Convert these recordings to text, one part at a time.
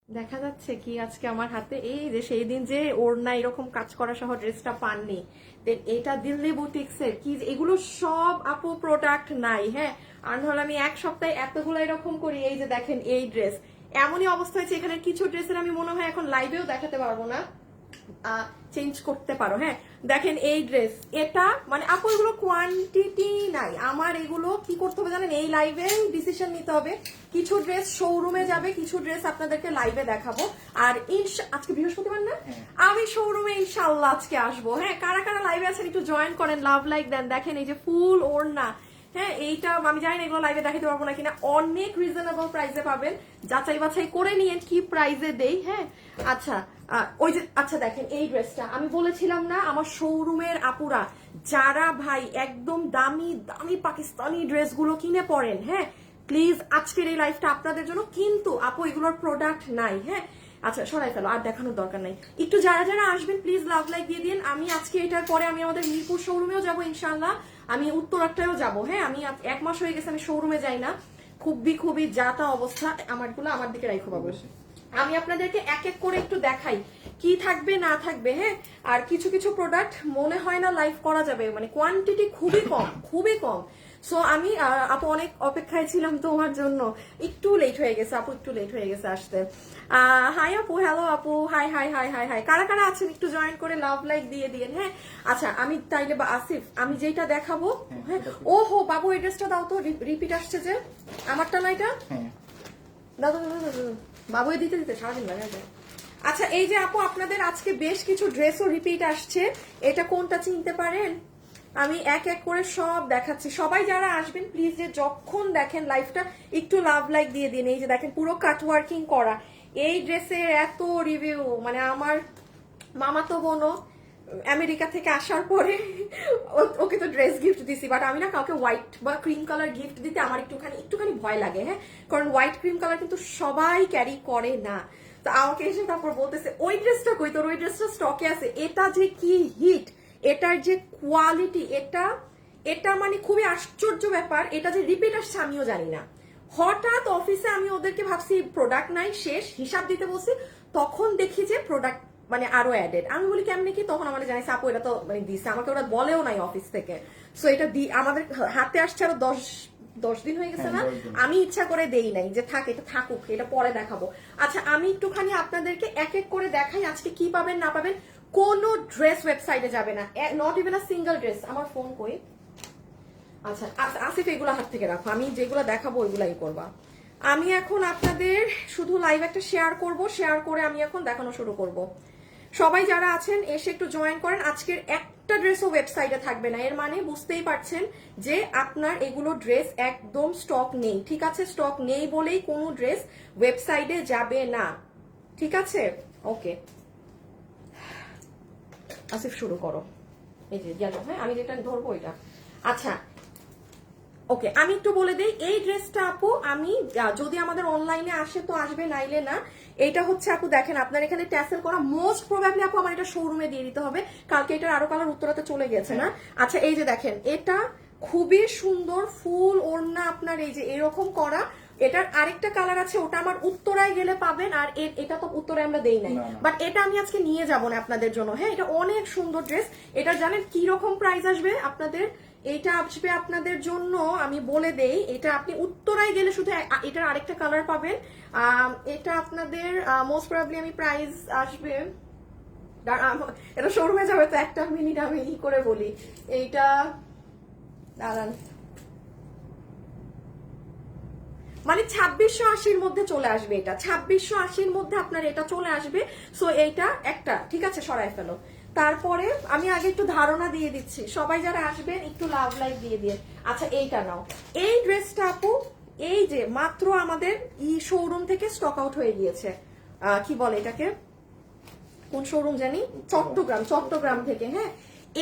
দেখা যাচ্ছে কি আজকে আমার হাতে এই যে সেই দিন যে ওড়না এরকম কাজ করা সহ ড্রেসটা পাননি, দেন এটা দিল্লি বুটিক্স এর কি এগুলো সব আপু প্রোডাক্ট নাই। হ্যাঁ, আর নাহলে আমি এক সপ্তাহে এতগুলো এরকম করি। এই যে দেখেন এই ড্রেস, এমনই অবস্থা হয়েছে এখানে কিছু ড্রেসের আমি মনে হয় এখন লাইভেও দেখাতে পারবো না, চেঞ্জ করতে পারো। হ্যাঁ, দেখেন এই ড্রেস, এটা মানে আপু এগুলো কোয়ান্টিটি নাই আমার। এগুলো কি করতে হবে জানেন, এই লাইভে ডিসিশন নিতে হবে। কিছু ড্রেস শোরুমে যাবে, কিছু ড্রেস আপনাদেরকে লাইভে দেখাবো। আর আজকে বৃহস্পতিবার না, আমি শোরুমে ইনশাআল্লাহ আজকে আসবো। হ্যাঁ, কারা কারা লাইভে আছেন একটু জয়েন করেন, লাভ লাইক দেন। দেখেন এই যে ফুল ওড়না, হ্যাঁ এইটা আমি জানি না এগুলো লাইভে দেখাতে পারবো না কিনা, অনেক রিজনেবল প্রাইসে পাবেন। যাচাই বাছাই করে নিয়েন কি প্রাইসে দেই। হ্যাঁ, আচ্ছা ওই যে আচ্ছা দেখেন এই ড্রেসটা আমি বলেছিলাম না, আমার শোরুমের আপুরা যারা ভাই একদম দামি দামি পাকিস্তানি ড্রেসগুলো কিনে পড়েন, হ্যাঁ প্লিজ আজকের এই লাইফটা আপনাদের জন্য। কিন্তু আপু এগুলোর প্রোডাক্ট নাই। হ্যাঁ, আচ্ছা সরাই ফেলো, আর দেখানোর দরকার নাই। একটু যারা যারা আসবেন প্লিজ লাভ লাইক দিয়ে দিন। আমি আজকে এটার পরে আমি আমাদের মিরপুর শোরুমেও যাবো ইনশাআল্লাহ, আমি উত্তরাটাও যাবো। হ্যাঁ, আমি 1 মাস হয়ে গেছে আমি শোরুমে যাই না, খুবই খুবই যাতা অবস্থা। আমারগুলো আমার দিকে রাখো বাবু, আমি আপনাদেরকে এক এক করে একটু দেখাই কি থাকবে না থাকবে। হ্যাঁ, আর কিছু কিছু প্রোডাক্ট মনে হয় না লাইভ করা যাবে, মানে কোয়ান্টিটি খুবই কম, খুবই কম। সো আমি আপু অনেক অপেক্ষায় ছিলাম তোমার জন্য, একটু লেট হয়ে গেছে আপু, একটু লেট হয়ে গেছে আসতে। হাই আপু, হ্যালো আপু, high high high high high, কারা কারা আছেন একটু জয়েন করে লাভ লাইক দিয়ে দিন। হ্যাঁ, আচ্ছা আমি তাইলে বা আসিফ আমি যেটা দেখাবো, হ্যাঁ ও হো বাবু এই ড্রেসটা দাও তো, রিপিট আসছে যে আমারটা না এটা, দাও দাও দাও দাও, বাবু দিতে দিতে সারাদিন লাগে যায়। আচ্ছা এই যে আপু আপনাদের আজকে বেশ কিছু ড্রেসও রিপিট আসছে, এটা কোনটা চিনতে পারেন? আমি এক এক করে সব দেখাচ্ছি। সবাই যারা আসবেন প্লিজ যে যখন দেখেন লাইভটা একটু লাভ লাইক দিয়ে দিন। এই যে দেখেন পুরো কাট ওয়ার্কিং করা এই ড্রেসের এত রিভিউ, মানে আমার মামাতো বোনও আমেরিকা থেকে আসার পরে ওকে তো ড্রেস গিফট দিছি, বাট আমি না কাউকে হোয়াইট বা ক্রিম কালার গিফট দিতে আমার একটুখানি ভয় লাগে। হ্যাঁ, কারণ হোয়াইট ক্রিম কালার কিন্তু সবাই ক্যারি করে না। তো আমাকে এসে তারপর বলতেছে ওই ড্রেসটা কই, তোর ওই ড্রেসটা স্টকে আছে। এটা যে কি হিট, এটার যে কোয়ালিটি, এটা মানে খুবই আশ্চর্য ব্যাপার। এটা যে রিপিট আসছে আমিও জানি না। হঠাৎ অফিসে আমি ওদেরকে ভাবছি প্রোডাক্ট নাই, শেষ হিসাব দিতে বলছি, তখন দেখি যে প্রোডাক্ট মানে আরো অ্যাডেড। আমি বলি কেমনি কি, তখন আমাদের জানাইছে আপু এটা তো মানে দিছে, আমাকে ওরা বলেও নাই অফিস থেকে। সো এটা আমাদের হাতে আসছে আরো 10 দিন হয়ে গেছে না, আমি ইচ্ছা করে দেই নাই যে থাক এটা থাকুক, এটা পরে দেখাবো। আচ্ছা আমি একটুখানি আপনাদেরকে এক এক করে দেখাই আজকে কি পাবেন না পাবেন। কোন ড্রেস ওয়েবসাইটে যাবে না, not even a single dress. আমার ফোন কই? আচ্ছা আসিফ এগুলো হাত থেকে রাখো, আমি যেগুলো দেখাবো ওইগুলাই করবা। আমি এখন আপনাদের শুধু লাইভ একটা শেয়ার করব, শেয়ার করে আমি এখন দেখানো শুরু করব। সবাই যারা আছেন এসে একটু জয়েন করেন। আজকের একটা ড্রেসও ওয়েবসাইটে থাকবে না, এর মানে বুঝতেই পারছেন যে আপনার এগুলো ড্রেস একদম স্টক নেই। ঠিক আছে, স্টক নেই বলেই কোনো ড্রেস ওয়েবসাইটে যাবে না। ঠিক আছে, ওকে আসিফ শুরু করো। এই যে জানো, হ্যাঁ আমি যেটা ধরবো এটা। আচ্ছা ওকে, আমি একটু বলে দেই এই ড্রেসটা আপু আমি যদি আমাদের অনলাইনে আসে তো আসবে, নাইলে না। এটা হচ্ছে আপু দেখেন আপনার এখানে ট্যাসেল করা, মোস্ট প্রবাবলি আপু আমার এটা শোরুমে দিয়ে দিতে হবে, কালকে এটার আরো কালার উত্তরাতে চলে গেছে না। আচ্ছা এই যে দেখেন এটা খুবই সুন্দর ফুল ওড়না আপনার এই যে এরকম করা। এটার আরেকটা কালার আছে, ওটা আমার উত্তরায় গেলে পাবেন, আর এটা তো উত্তরায় আমরা দেই নাই, বাট এটা আমি আজকে নিয়ে যাবো না আপনাদের জন্য। হ্যাঁ, এটা অনেক সুন্দর ড্রেস। এটা জানেন কি রকম প্রাইস আসবে আপনাদের? এইটা আসবে আপনাদের জন্য আমি বলে দেই, এটা আপনি উত্তরায় গেলে শুধু এটার আরেকটা কালার পাবেন। এটা আপনাদের মোস্ট প্রবাবলি আমি প্রাইস আসবে, এটা শোরুমে যাবে তো একটা মিনিট আমি করে বলি। এইটা দাঁড়ান, মানে 2680-র মধ্যে চলে আসবে। এটা 2680-র মধ্যে আপনার এটা চলে আসবে। সো এইটা একটা ঠিক আছে, সরাই ফেলো। তারপরে আমি আগে একটু ধারণা দিয়ে দিচ্ছি, সবাই যারা আসবেন একটু লাভ লাইক দিয়ে দিয়ে। আচ্ছা এইটা নাও, এই ড্রেসটা আপু এই যে মাত্র আমাদের শোরুম থেকে স্টক আউট হয়ে গিয়েছে। কি বলে এটাকে, কোন শোরুম জানি, চট্টগ্রাম থেকে। হ্যাঁ,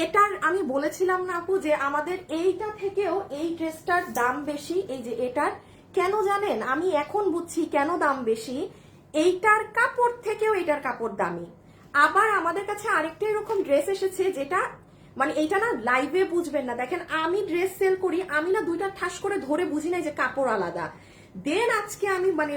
এটার আমি বলেছিলাম না আপু যে আমাদের এইটা থেকেও এই ড্রেসটার দাম বেশি। এই যে এটার কেন জানেন, আমি এখন বুঝছি কেন দাম বেশি। এইটার কাপড় থেকেও এটার কাপড় দামি। আবার আমাদের কাছে আরেকটা এরকম ড্রেস এসেছে যেটা মানে এইটা না লাইভে বুঝবেন না। দেখেন আমি ড্রেস সেল করি, আমি না দুইটা ঠাস করে ধরে বুঝি নাই যে কাপড় আলাদা। দেন আজকে আমি মানে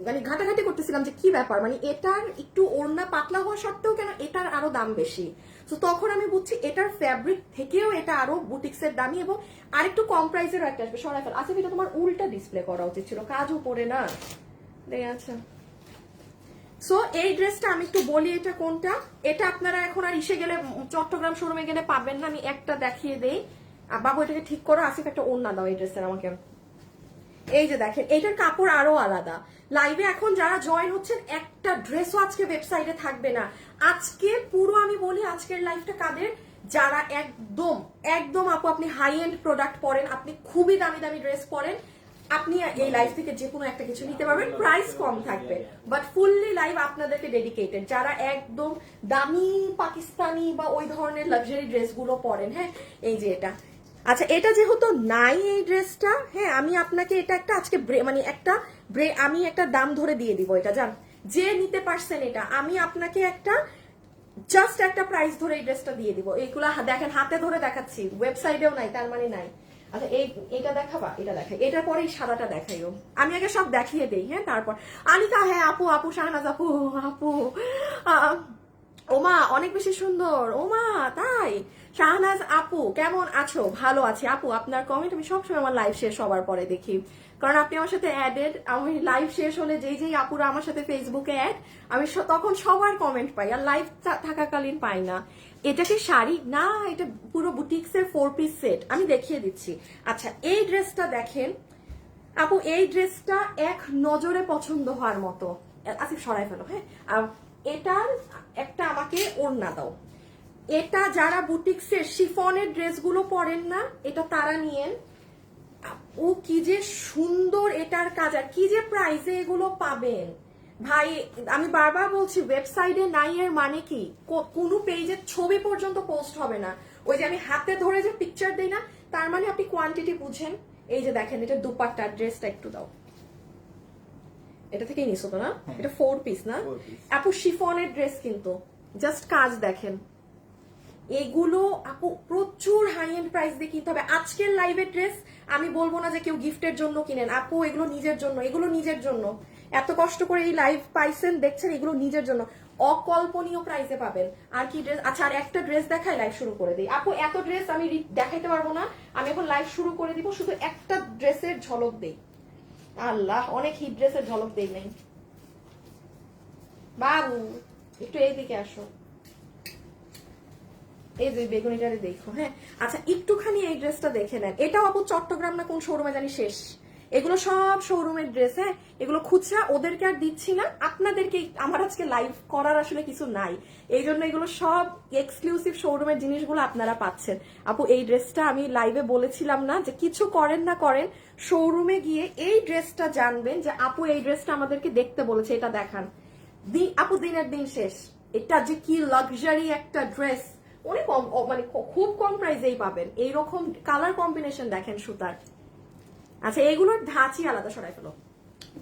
মানে ঘাটাঘাটি করতেছিলাম যে কি ব্যাপার, মানে এটার একটু ওড়না পাতলা হওয়া সত্ত্বেও কেন এটার আরো দাম বেশি। তো তখন আমি বুঝছি এটার ফ্যাব্রিক থেকেও এটা আরো বুটিক্সের দামি এবং আরেকটু কম প্রাইসেরও একটা আসবে। সরাই ফেল। আচ্ছা, এটা তোমার উল্টা ডিসপ্লে করা উচিত ছিল, কাজ উপরে না। আচ্ছা, সো এই ড্রেসটা আমি একটু বলি এটা কোনটা। এটা আপনারা এখন আর ইসে গেলে, চট্টগ্রাম শোরুমে গেলে পাবেন না। আমি একটা দেখিয়ে দেই। বাবু এটাকে ঠিক করো। আসিফ একটা ওড়না দাও এই ড্রেসের আমাকে। এই যে দেখেন, এটার কাপড় আরো আলাদা। লাইভে এখন যারা জয়েন হচ্ছেন, একটা ড্রেসও আজকে ওয়েবসাইটে থাকবে না। আজকে পুরো আমি বলি আজকের লাইভটা কাদের, যারা একদম একদম আপু আপনি হাই এন্ড প্রোডাক্ট পরেন, আপনি খুবই দামি দামি ড্রেস পরেন, আপনি এই লাইভ থেকে যে কোনো একটা কিছু নিতে পারবেন, প্রাইস কম থাকবে, বাট ফুললি লাইভ আপনাদেরকে ডেডিকেটেড যারা একদম দামি পাকিস্তানি বা ওই ধরনের লাক্সারি ড্রেসগুলো পরেন। হ্যাঁ, এই যে এটা। আচ্ছা, এটা যেহেতু নাই এই ড্রেসটা, হ্যাঁ আমি আপনাকে এটা একটা আজকে মানে একটা আমি একটা দাম ধরে দিয়ে দিব। এটা জান, যে নিতে পারছেন এটা আমি আপনাকে একটা জাস্ট একটা প্রাইস ধরে এই ড্রেসটা দিয়ে দিব। এইগুলা দেখেন হাতে ধরে দেখাচ্ছি, ওয়েবসাইটেও নাই, তার মানে নাই। আচ্ছা, এটা দেখাবা, এটা দেখাই, এটার পরে এই সাদাটা দেখাইও। আমি আগে সব দেখিয়ে দেই, হ্যাঁ তারপর। আনিকা, হ্যাঁ আপু, আপু শাহনাজ আপু, আপু ওমা অনেক বেশি সুন্দর। ওমা তাই? শাহনাজ আপু কেমন আছো? ভালো আছি আপু। আপনার কমেন্ট আমি সবসময় আমার লাইভ শেষ হওয়ার পরে দেখি, কারণ আপনি আমার সাথে অ্যাডেড। আমি লাইভ শেষ হলে যেই আপুরা আমার সাথে ফেসবুকে অ্যাড, আমি তখন সবার কমেন্ট পাই, আর লাইভ থাকাকালীন পাই না। এটা কি শাড়ি না, এটা পুরো বুটিক্সের 4 পিস সেট। আমি দেখিয়ে দিচ্ছি। আচ্ছা, এই ড্রেসটা দেখেন আপু, এই ড্রেসটা এক নজরে পছন্দ হওয়ার মতো। আসিফ সরাই ফেলো। হ্যাঁ, এটার একটা আমাকে ওড়না দাও। এটা যারা বুটিক্সের শিফনের ড্রেসগুলো পরেন না, এটা তারা নিয়েন। ও কি যে সুন্দর এটার কাজ, আর কি যে প্রাইসে এগুলো পাবেন ভাই। আমি বারবার বলছি, ওয়েবসাইটে নাই এর মানে কি, কোনো পেজের ছবি পর্যন্ত পোস্ট হবে না। ওই যে আমি হাতে ধরে যে পিকচার দেই না, তার মানে আপনি কোয়ান্টিটি বুঝেন। এই যে দেখেন, এটা দুপাট্টা, ড্রেসটা একটু দাও। এটা থেকেই নিছো তো না? এটা 4 পিস না আপু, শিফনের ড্রেস কিন্তু জাস্ট কাজ দেখেন। এগুলো আপু প্রচুর হাই এন্ড প্রাইস দিয়ে কিনতে হবে। আজকের লাইভের ড্রেস আমি বলবো না যে কেউ গিফটের জন্য কিনেন আপু, এগুলো নিজের জন্য, এগুলো নিজের জন্য। এত কষ্ট করে এই লাইভ পাইছেন, দেখছেন, এগুলো নিজের জন্য অকল্পনীয় প্রাইসে পাবেন। আর কি ড্রেস? আচ্ছা, আর একটা ড্রেস দেখাই, লাইভ শুরু করে দিই আপু। এত ড্রেস আমি দেখাইতে পারবো না, আমি এখন লাইভ শুরু করে দিব। শুধু একটা ড্রেসের ঝলক দেই। আল্লাহ, অনেক হিট ড্রেসের ঝলক দেই নাই। বাবু একটু এইদিকে আসো, এই যে বেগুনিটারে দেখো। হ্যাঁ, আচ্ছা একটুখানি এই ড্রেসটা দেখে নেন। এটাও আপু চট্টগ্রাম না কোন শোরুমে জানি শেষ। এগুলো সব শোরুমের ড্রেস। হ্যাঁ, এগুলো খুচরা, ওদেরকে আর দিচ্ছি না, আপনাদেরকে। আমার আজকে লাইভ করার আসলে কিছু নাই, এই জন্য এগুলো সব এক্সক্লুসিভ শোরুমের জিনিসগুলো আপনারা পাচ্ছেন। আপু এই ড্রেসটা আমি লাইভে বলেছিলাম না যে কিছু করেন না করেন, শোরুমে গিয়ে এই ড্রেসটা জানবেন যে আপু এই ড্রেসটা আমাদেরকে দেখতে বলেছে, এটা দেখান। আপু দিনের দিন শেষ। এটা যে কি লাক্সারি একটা ড্রেস, অনেক কম, মানে খুব কম প্রাইসেই পাবেন। এইরকম কালার কম্বিনেশন দেখেন সুতার। আচ্ছা, এইগুলোর ধাঁচই আলাদা। সরাই ফেলো।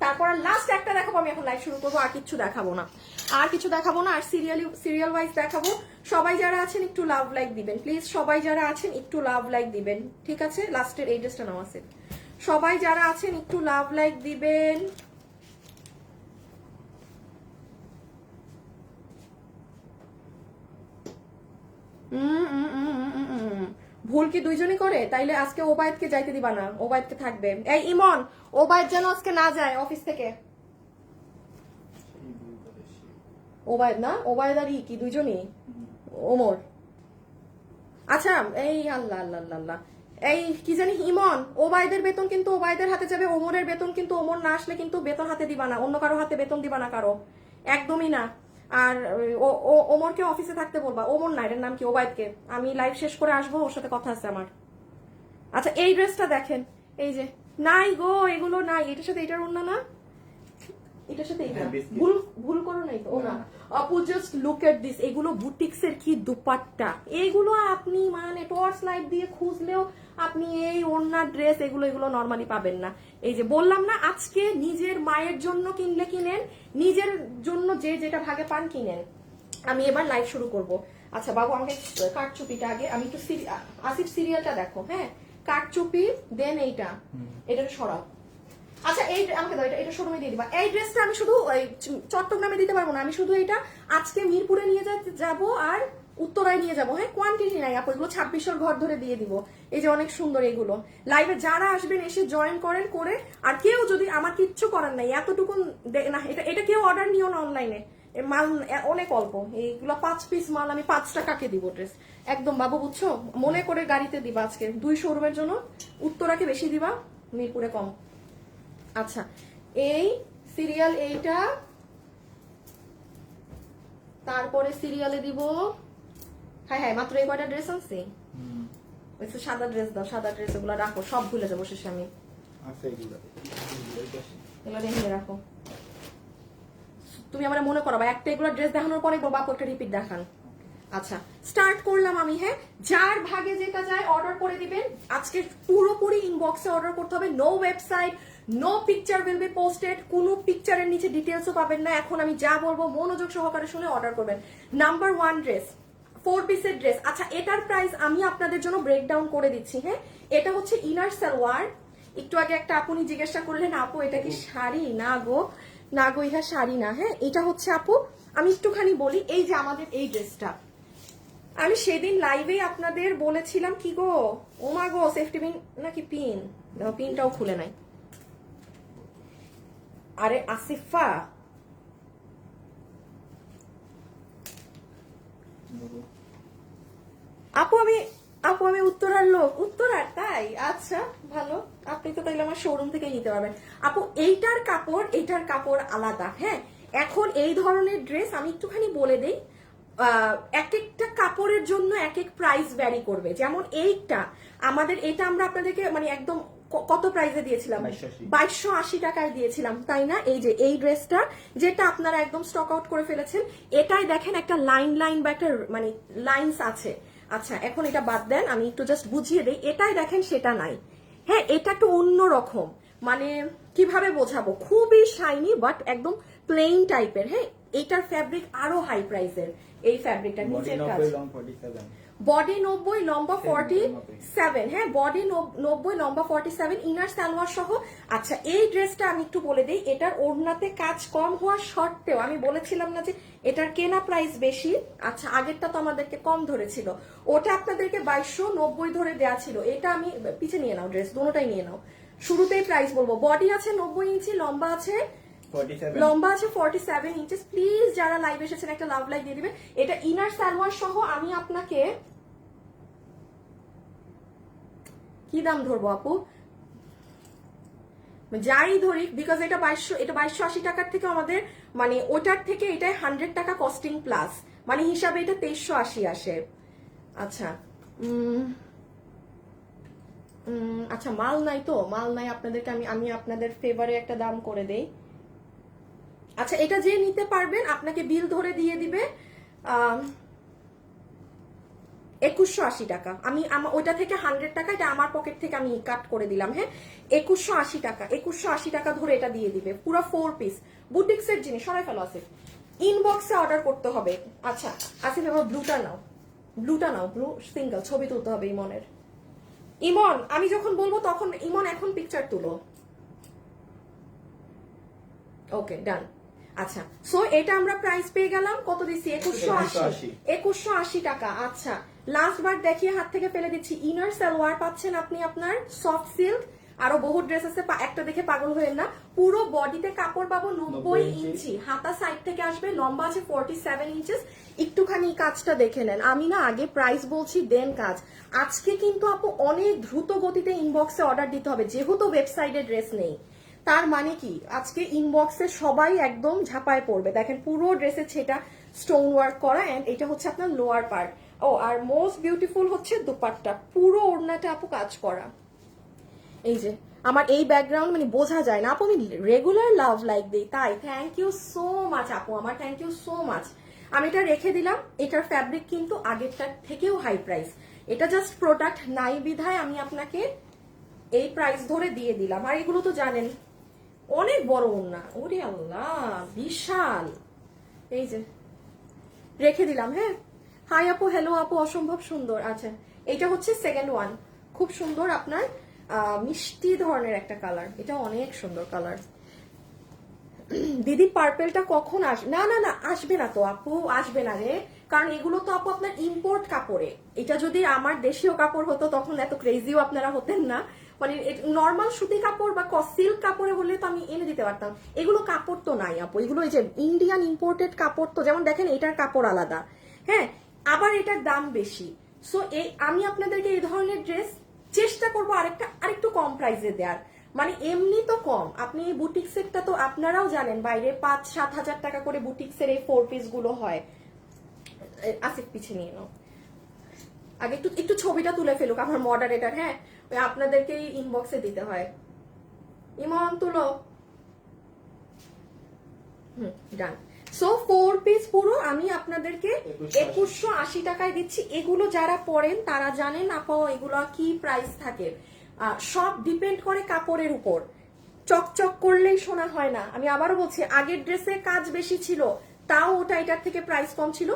তারপর লাস্ট একটা দেখাবো, আমি এখন লাইভ শুরু করবো। আর কিছু দেখাবো না, আর কিছু দেখাবো না। আর সিরিয়াল ওয়াইজ দেখাবো। সবাই যারা আছেন একটু লাভ লাইক দিবেন প্লিজ। সবাই যারা আছেন একটু লাভ লাইক দিবেন, ঠিক আছে? লাস্টের এই ড্রেসটা নাও আছে। সবাই যারা আছেন একটু লাভ লাইক দিবেন। ভুল কি দুইজনই করে? তাইলে আজকে ওবায়দকে যাইতে দিবা না, ওবায়দকে থাকবে। এই ইমন, ওবায়দ যেন আজকে না যায় অফিস থেকে। ওবায়দ না, ওবায়দ আর কি দুইজনই? ওমর। আচ্ছা, এই আল্লাহ আল্লাহ আল্লাহ, এই কি জানি ইমন, ওবায়দের বেতন কিন্তু ওবায়দের হাতে যাবে, ওমরের বেতন কিন্তু ওমর না আসলে কিন্তু বেতন হাতে দিবা না, অন্য কারো হাতে বেতন দিবা না কারো, একদমই না। আর ওমরকে অফিসে থাকতে বলবা। ওমর না, এটার নাম কি, ওবায়দকে। আমি লাইভ শেষ করে আসবো, ওর সাথে কথা আছে আমার। আচ্ছা, এই ড্রেসটা দেখেন, এই যে নাই গো, এগুলো নাই। এটার সাথে এটার অন্য না, এটার সাথে এটা ভুল করো নাই তো? ও না আপু, জাস্ট লুক এট দিস। এগুলো বুটিক্সের কি দুপাট্টা, এগুলো আপনি মানে টর্চ লাইট দিয়ে খুঁজলেও আপনি এই ওড়নার ড্রেস এগুলো নরমালি পাবেন না। এই যে বললাম না, আজকে নিজের মায়ের জন্য কিনলে কিনেন, নিজের জন্য যে যেটা ভাগে পান কিনেন। আমি এবার লাইভ শুরু করব। আচ্ছা বাবু, আমাকে কাঠচুপিটা আগে, আমি একটু আসিফ সিরিয়ালটা দেখো। হ্যাঁ, কাঠচুপি দেন এইটা, এটা সরাও। আচ্ছা এই আমাকে দাও, এটা শোরুমে দিয়ে দিবা। এই ড্রেসটা আমি শুধু চট্টগ্রামে দিতে পারবো না, আমি শুধু এটা আজকে মিরপুরে নিয়ে যাব আর উত্তরায় নিয়ে যাবো। হ্যাঁ, কোয়ান্টিটি নাই আপু, এগুলো 2600 ঘর ধরে দিয়ে দিব। এই যে অনেক সুন্দর এগুলো। লাইভে যারা আসবেন এসে জয়েন করেন, করে আর কেউ যদি, আমার কিচ্ছু করার নাই, এতটুকু না, এটা কেউ অর্ডার নিও না অনলাইনে, মাল অনেক অল্প, এইগুলো 5 পিস মাল আমি 5 টাকাকে দিব ড্রেস একদম বাবু, বুঝছো? মনে করে গাড়িতে দিবা আজকে 2 শোরুমের জন্য, উত্তরাকে বেশি দিবা, মিরপুরে কম। আচ্ছা এই সিরিয়াল এইটা, তারপরে সিরিয়ালে দিব, হ্যাঁ হ্যাঁ মাত্র এই কয়টা ড্রেস আনছি। সাদা ড্রেস দাও, সাদা ড্রেস ওগুলো রাখো, সব ভুলে যাবো শেষে আমি। এগুলো রেখে রাখো, তুমি আমার মনে করো বা একটা এগুলো ড্রেস দেখানোর পরে বাপু একটা রিপিট দেখান। আচ্ছা স্টার্ট করলাম আমি। হ্যাঁ, যার ভাগে যেটা যায় অর্ডার করে দিবেন। আজকে পুরোপুরি ইনবক্সে অর্ডার করতে হবে, no website, no picture will be posted, কোনো পিকচারের নিচে ডিটেলসও পাবেন না। এখন আমি যা বলবো মনোযোগ সহকারে শুনে অর্ডার করবেন। নাম্বার 1 ড্রেস, 4 পিসের ড্রেস। আচ্ছা এটার প্রাইস আমি আপনাদের জন্য ব্রেকডাউন করে দিচ্ছি। হ্যাঁ, এটা হচ্ছে ইনার সালোয়ার। একটু আগে একটা আপনি জিজ্ঞাসা করলেন আপু এটা কি শাড়ি? না গো, না গো, ইহা শাড়ি না। হ্যাঁ, এটা হচ্ছে আপু, আমি একটুখানি বলি, এই যে আমাদের এই ড্রেসটা আমি সেদিন লাইভে আপনাদের বলেছিলাম কি গো, ও মা গো, সেফটি পিন নাকি পিন, পিনটাও খুলে নাই। আরে আসিফা, আপু আমি উত্তরার লোক। উত্তরার? তাই, আচ্ছা ভালো, আপনি তো তাইলে আমার শোরুম থেকে নিতে পারবেন। আপু এইটার কাপড় আলাদা। হ্যাঁ, এখন এই ধরনের ড্রেস আমি একটুখানি বলে দেই, এক একটা কাপড়ের জন্য এক এক প্রাইস ভ্যারি করবে। যেমন এইটা আমাদের, এটা আমরা আপনাদেরকে মানে একদম কত প্রাইসে দিয়েছিলাম? 2280 টাকায় দিয়েছিলাম, তাই না? এই যে এই ড্রেসটা যেটা আপনারা একদম স্টক আউট করে ফেলেছেন, এটাই দেখেন একটা লাইন বা একটা মানে লাইনস আছে। আচ্ছা এখন এটা বাদ দেন, আমি একটু জাস্ট বুঝিয়ে দিই। এটাই দেখেন, সেটা নাই। হ্যাঁ, এটা একটু অন্য রকম, মানে কিভাবে বোঝাবো, খুবই শাইনি বাট একদম প্লেন টাইপের। হ্যাঁ, এটার ফ্যাব্রিক আরো হাই প্রাইসের। এই ফ্যাব্রিকটা নিচের কাজ, বডি 90, লম্বা 47। হ্যাঁ, বডি 90, লম্বা 47, ইনার সালোয়ার সহ। আচ্ছা এই ড্রেসটা আমি একটু বলে দিই, এটার ওড়নাতে কাজ কম হওয়ার সত্ত্বেও আমি বলেছিলাম না যে এটার কেনা প্রাইস বেশি। আচ্ছা আগেরটা তো আমাদেরকে কম ধরেছিল, ওটা আপনাদেরকে 2290 ধরে দেয়া ছিল। এটা আমি পিছে নিয়ে নাও, ড্রেস দুটোটাই নিয়ে নাও। শুরুতেই প্রাইস বলবো, বডি আছে 90 ইঞ্চি, লম্বা আছে 47 ইঞ্চেস। প্লিজ যারা লাইভ এসেছেন একটা লাভ লাইক দিয়ে দিবেন। এটা ইনার সালোয়ার সহ। আমি আপনাকে কি দাম ধরবো আপু? যাই ধরি, বিকজ এটা 2280 টাকার থেকে আমাদের মানে ওটার থেকে এটাই 100 টাকা কস্টিং প্লাস, মানে হিসাবে এটা 2380 আসে। আচ্ছা আচ্ছা মাল নাই তো, মাল নাই আপনাদেরকে আমি আপনাদের ফেভারে একটা দাম করে দেই। আচ্ছা এটা যে নিতে পারবেন আপনাকে বিল ধরে দিয়ে দিবে 2180 টাকা। আমি ওইটা থেকে 100 টাকা, এটা আমার পকেট থেকে আমি কাট করে দিলাম। হ্যাঁ, 2180 টাকা, 2180 টাকা ধরে এটা দিয়ে দিবে। পুরো 4 পিস বুটিক্সের জিনিস। সরাই ফেলো আসিফ, ইনবক্সে অর্ডার করতে হবে। আচ্ছা আসিফ এবার ব্লুটা নাও, ব্লু সিঙ্গেল ছবি তুলতে হবে ইমনের। ইমন আমি যখন বলবো তখন, ইমন এখন পিকচার তুলো। ওকে ডান। আচ্ছা সো এটা আমরা প্রাইস পেয়ে গেলাম, কত দিচ্ছি? 2180 টাকা। আচ্ছা লাস্ট বার দেখিয়ে হাত থেকে ফেলে দিচ্ছি, ইনার সালোয়ার পাচ্ছেন আপনি আপনার সফট সিল্ক, আরো বহু ড্রেস আছে, একটা দেখে পাগল হয়ে না। পুরো বডিতে কাপড় পাবো 90 ইঞ্চি, হাতা সাইড থেকে আসবে, লম্বা আছে 47 ইঞ্চেস। একটুখানি কাজটা দেখে নেন, আমি না আগে প্রাইস বলছি দেন কাজ। আজকে কিন্তু আপু অনেক দ্রুত গতিতে ইনবক্সে অর্ডার দিতে হবে, যেহেতু ওয়েবসাইটে ড্রেস নেই। তার মানে কি আজকে ইনবক্সে সবাই একদম ঝাঁপায় পড়বে। দেখেন পুরো ড্রেসে সেটা স্টোন ওয়ার্ক করা, এন্ড এটা হচ্ছে আপনার লোয়ার পার্ট। ও আর মোস্ট বিউটিফুল হচ্ছে দুপাট্টা, পুরো ওড়নাটা আপু কাজ করা। এই যে আমার এই ব্যাকগ্রাউন্ড মানে বোঝা যায় না আপু, আমি রেগুলার লাভ লাইক দিই তাই। থ্যাংক ইউ সো মাচ আপু, আমার থ্যাংক ইউ সো মাচ। আমি এটা রেখে দিলাম। এটার ফ্যাব্রিক কিন্তু আগেরটার থেকেও হাই প্রাইস, এটা জাস্ট প্রোডাক্ট নাই বিধায় আমি আপনাকে এই প্রাইস ধরে দিয়ে দিলাম। আর এগুলো তো জানেন অনেক বড় ওড়না, ওরে আল্লাহ বিশাল। এই যে রেখে দিলাম। হ্যাঁ, হাই আপু, হ্যালো আপু, অসম্ভব সুন্দর। আচ্ছা এটা হচ্ছে সেকেন্ড ওয়ান, খুব সুন্দর আপনার মিষ্টি ধরনের একটা কালার, এটা অনেক সুন্দর কালার। দিদি পার্পেলটা কখন আসবে? না না না, আসবে না তো আপু, আসবে না রে, কারণ এগুলো তো আপু আপনার ইম্পোর্ট কাপড়ে। এটা যদি আমার দেশীয় কাপড় হতো তখন এত ক্রেজিও আপনারা হতেন না। মানে নর্মাল সুতি কাপড় বা সিল্ক কাপড়ে হলে তো আমি এনে দিতে পারতাম। এগুলো কাপড় তো নাই আপু, এগুলো এই যে ইন্ডিয়ান ইম্পোর্টেড কাপড়। তো যেমন দেখেন এটার কাপড় আলাদা, হ্যাঁ, আবার এটার দাম বেশি। সো এই আমি আপনাদেরকে এই ধরনের ড্রেস চেষ্টা করবো আরেকটু কম প্রাইসে দেওয়ার। মানে এমনি তো কম, আপনি এই বুটিক্সেরটা তো আপনারাও জানেন, বাইরে 5-7 হাজার টাকা করে বুটিক্সের এই 4 পিস গুলো হয়। আসিফ পিছিয়ে নিয়ে নাও, আগে একটু ছবিটা তুলে ফেলুক আমার মডারেটর, হ্যাঁ, ওই আপনাদেরকে ইনবক্সে দিতে হয়। ইমন তুলো, ডান। সো 4 পিস পুরো আমি আপনাদেরকে 2180 টাকায় দিচ্ছি। এগুলো যারা পরেন তারা জানেন আপা এগুলো কি প্রাইস থাকে। সব ডিপেন্ড করে কাপড়ের উপর, চকচক করলেই শোনা হয় না। আমি আবারও বলছি, আগের ড্রেসে কাজ বেশি ছিল, তাও ওটা এটার থেকে প্রাইস কম ছিল।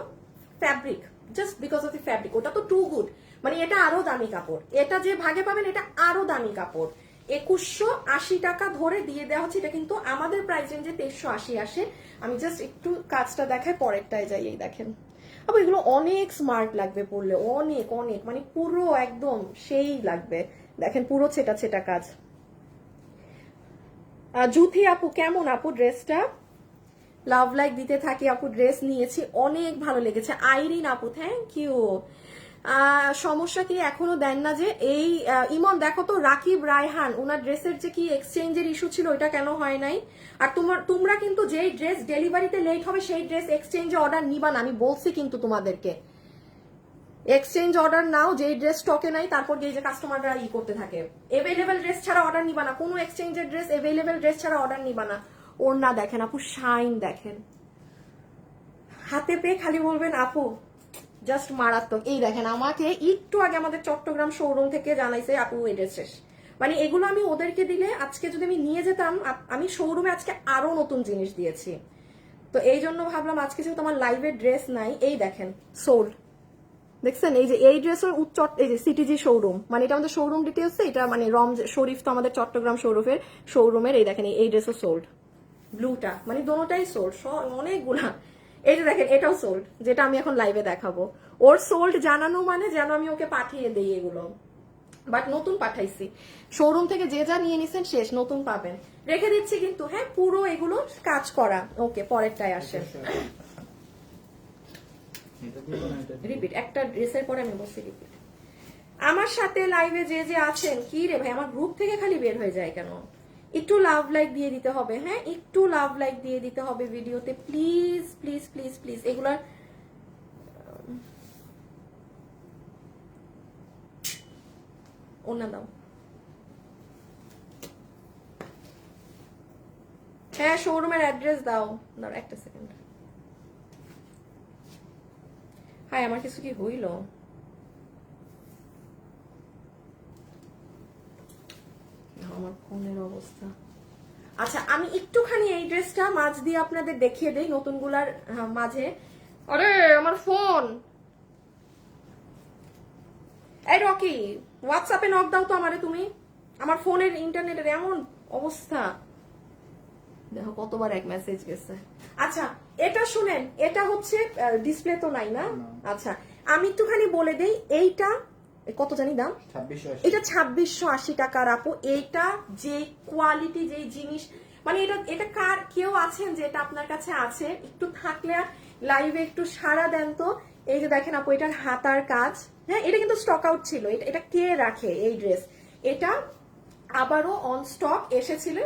Fabric, just because of the fabric, ওটা তো টু গুড। মানে এটা আরো দামি কাপড়, এটা যে ভাগে পাবেন এটা আরো দামি কাপড়। 2180 টাকা ধরে দিয়ে দেওয়া হচ্ছে। এটা কিন্তু আমাদের প্রাইস রেঞ্জে 2380 আসে। আমি জাস্ট একটু কাজটা দেখাই, পরেরটায় যাই। এই দেখেন আবার এগুলো অনেক স্মার্ট লাগবে পরলে, অনেক অনেক, মানে পুরো একদম সেই লাগবে। দেখেন পুরো ছেটা ছেটা কাজ। জুথি আপু কেমন আপু ড্রেসটা? লাভ লাইক দিতে থাকি আপু, ড্রেস নিয়েছি অনেক ভালো লেগেছে। আইরিন আপু থ্যাংক ইউ। সমস্যা কি এখনো দেন না যে? এই ইমন দেখো তো, রাকিব রায়হান ওনার ড্রেসের যে কি এক্সচেঞ্জের ইস্যু ছিল, এটা কেন হয় নাই? আর তোমরা কিন্তু যেই ড্রেস ডেলিভারিতে লেট হবে সেই ড্রেস এক্সচেঞ্জে অর্ডার নিবা না, আমি বলছি কিন্তু তোমাদেরকে। এক্সচেঞ্জ অর্ডার নাও, যেই ড্রেস স্টকে নাই তারপর যে কাস্টমাররা করতে থাকে। এভেলেবেল ড্রেস ছাড়া অর্ডার নিবা না, কোনো এক্সচেঞ্জের ড্রেস এভেলেবেল ড্রেস ছাড়া অর্ডার নিবা না। ওড়না দেখেন আপু, শাইন দেখেন, হাতে পেয়ে খালি বলবেন আপু জাস্ট মারাত্মক। এই দেখেন আমাকে একটু আগে আমাদের চট্টগ্রাম শোরুম থেকে জানাইছে আপু এই ড্রেস শেষ। মানে এগুলো আমি ওদেরকে দিলে আজকে যদি আমি নিয়ে যেতাম, আমি শোরুমে আজকে আরো নতুন জিনিস দিয়েছি। তো এই জন্য ভাবলাম আজকে যেহেতু আমার লাইভের ড্রেস নাই, এই দেখেন সোল্ড, দেখছেন এই যে এই ড্রেসের এই যে সিটিজি শোরুম, মানে এটা আমাদের শোরুম ডিটেলস। এটা মানে শরীফ তো আমাদের চট্টগ্রাম শোরুমের এই দেখেন এই ড্রেসও সোল্ড, ব্লুটা, মানে দোনোটাই সোল্ড, অনেকগুলা। এই যে দেখেন এটাও সোল্ড, যেটা আমি এখন লাইভে দেখাবো। ওর সোল্ড জানানো মানে যেন আমি ওকে পাঠিয়ে দেই এগুলো, বাট নতুন পাঠাইছি। শোরুম থেকে যে যা নিয়ে নিছেন শেষ, নতুন পাবেন। রেখে দিচ্ছি কিন্তু, হ্যাঁ, পুরো এগুলো কাজ করা। ওকে, পরেরটায় আসে। রিপিট, একটা ড্রেসের পরে আমি বলছি রিপিট। আমার সাথে লাইভে যে যে আছেন, কি রে ভাই আমার গ্রুপ থেকে খালি বের হয়ে যায় কেন? একটু লাভ লাইক দিয়ে দিতে হবে, হ্যাঁ, একটু লাভ লাইক দিয়ে দিতে হবে ভিডিওতে, প্লিজ প্লিজ প্লিজ প্লিজ। এগুলার ওনা দাও, হ্যাঁ, শোরুমের অ্যাড্রেস দাও। দাও একটা সেকেন্ড। হাই, আমার কিছু কি হইল? আমার ফোনের অবস্থা। আচ্ছা, আমি একটুখানি এই ড্রেসটা মাঝ দিয়ে আপনাদের দেখিয়ে দেই নতুনগুলার মাঝে। আরে আমার ফোন, এই রকি হোয়াটসঅ্যাপে নক দাও তো আমারে তুমি। আমার ফোনের ইন্টারনেটের এমন অবস্থা, দেখো কতবার এক মেসেজ গেছে। আচ্ছা, এটা শুনেন, এটা হচ্ছে ডিসপ্লে তো নাই না? আচ্ছা, আমি একটুখানি বলে দেই। এইটা কত জানি দাম? 2680। এটা 2680 টাকার আপু। এইটা যে কোয়ালিটি, যে জিনিস, মানে এটা কার কেউ আছেন যে এটা আপনার কাছে আছে? একটু থাকলে লাইভে একটু সাড়া দেন তো। এই যে দেখেন আপু, এটার হাতার কাজ, হ্যাঁ, এটা কিন্তু স্টক আউট ছিল। এটা কে রাখে এই ড্রেস? এটা আবারও অন স্টক এসেছিল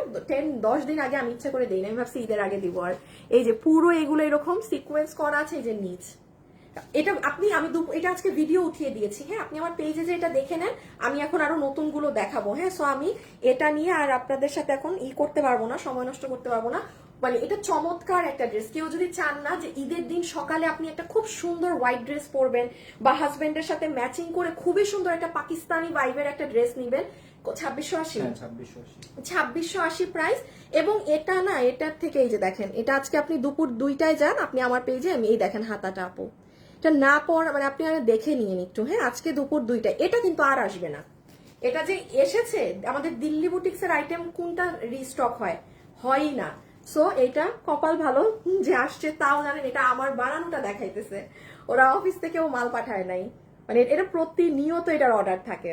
10 দিন আগে। আমি ইচ্ছা করে দিই না, আমি ভাবছি ঈদের আগে দিব। আর এই যে পুরো এগুলো এরকম সিকোয়েন্স করা আছে, এই যে নিচ এটা এটা আজকে ভিডিও উঠিয়ে দিয়েছি, হ্যাঁ, আপনি আমার পেজে যে এটা দেখে নেন। আমি এখন আরো নতুন গুলো দেখাবো, হ্যাঁ। সো আমি এটা নিয়ে আর আপনাদের সাথে এখন করতে পারবো না, সময় নষ্ট করতে পারবো না। মানে এটা চমৎকার একটা ড্রেস। কেউ যদি চান না যে ঈদের দিন সকালে আপনি একটা খুব সুন্দর হোয়াইট ড্রেস পরবেন বা হাজবেন্ডের সাথে ম্যাচিং করে খুবই সুন্দর একটা পাকিস্তানি ভাইবের একটা ড্রেস নিবেন, 2680 প্রাইস। এবং এটা না, এটার থেকে এই যে দেখেন, এটা আজকে আপনি দুপুর 2টায় যান, আপনি আমার পেজে, আমি এই দেখেন হাতাটা আপু, এটা না পর মানে আপনি আর দেখে নিন একটু, হ্যাঁ, আজকে দুপুর 2টায়। এটা কিন্তু আর আসবে না, এটা যে এসেছে আমাদের দিল্লি বুটিক্সের আইটেম কোনটা রিস্টক হয়, হয়ই না। সো এটা কপাল ভালো যে আসছে, তাও জানেন এটা আমার বানানোটা দেখাইতেছে, ওরা অফিস থেকেও মাল পাঠায় নাই, মানে এটা প্রতিনিয়ত এটার অর্ডার থাকে,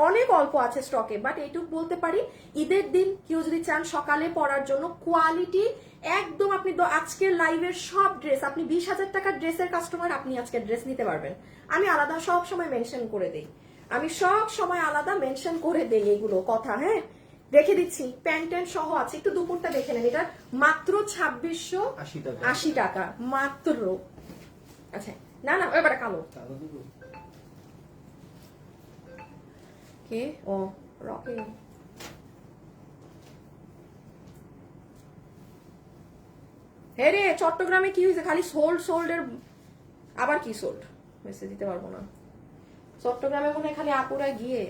অনেক অল্প আছে স্টকে। বাট এইটুকু বলতে পারি, ঈদের দিন কেউ যদি চান সকালে পরার জন্য কোয়ালিটি একদম, আপনি আজকের লাইভের সব ড্রেস, আপনি 20,000 টাকার ড্রেসের কাস্টমার, আপনি আজকের ড্রেস নিতে পারবেন। আমি আলাদা সব সময় মেনশন করে দিই, আমি সব সময় আলাদা মেনশন করে দেই এগুলো কথা। হ্যাঁ, রেখে দিচ্ছি, প্যান্ট সহ আছে, একটু দুপুরটা দেখে নেন। এটা মাত্র 2680 টাকা মাত্র। আচ্ছা না না, এবারে কালো কে, ও রকি। হ্যাঁ রে, চট্টগ্রামে কি হয়েছে, খালি সোল্ড এর, আবার কি সোল্ড মেসেজ দিতে পারবো না, চট্টগ্রামে মনে হয় খালি আপুরা গিয়ে।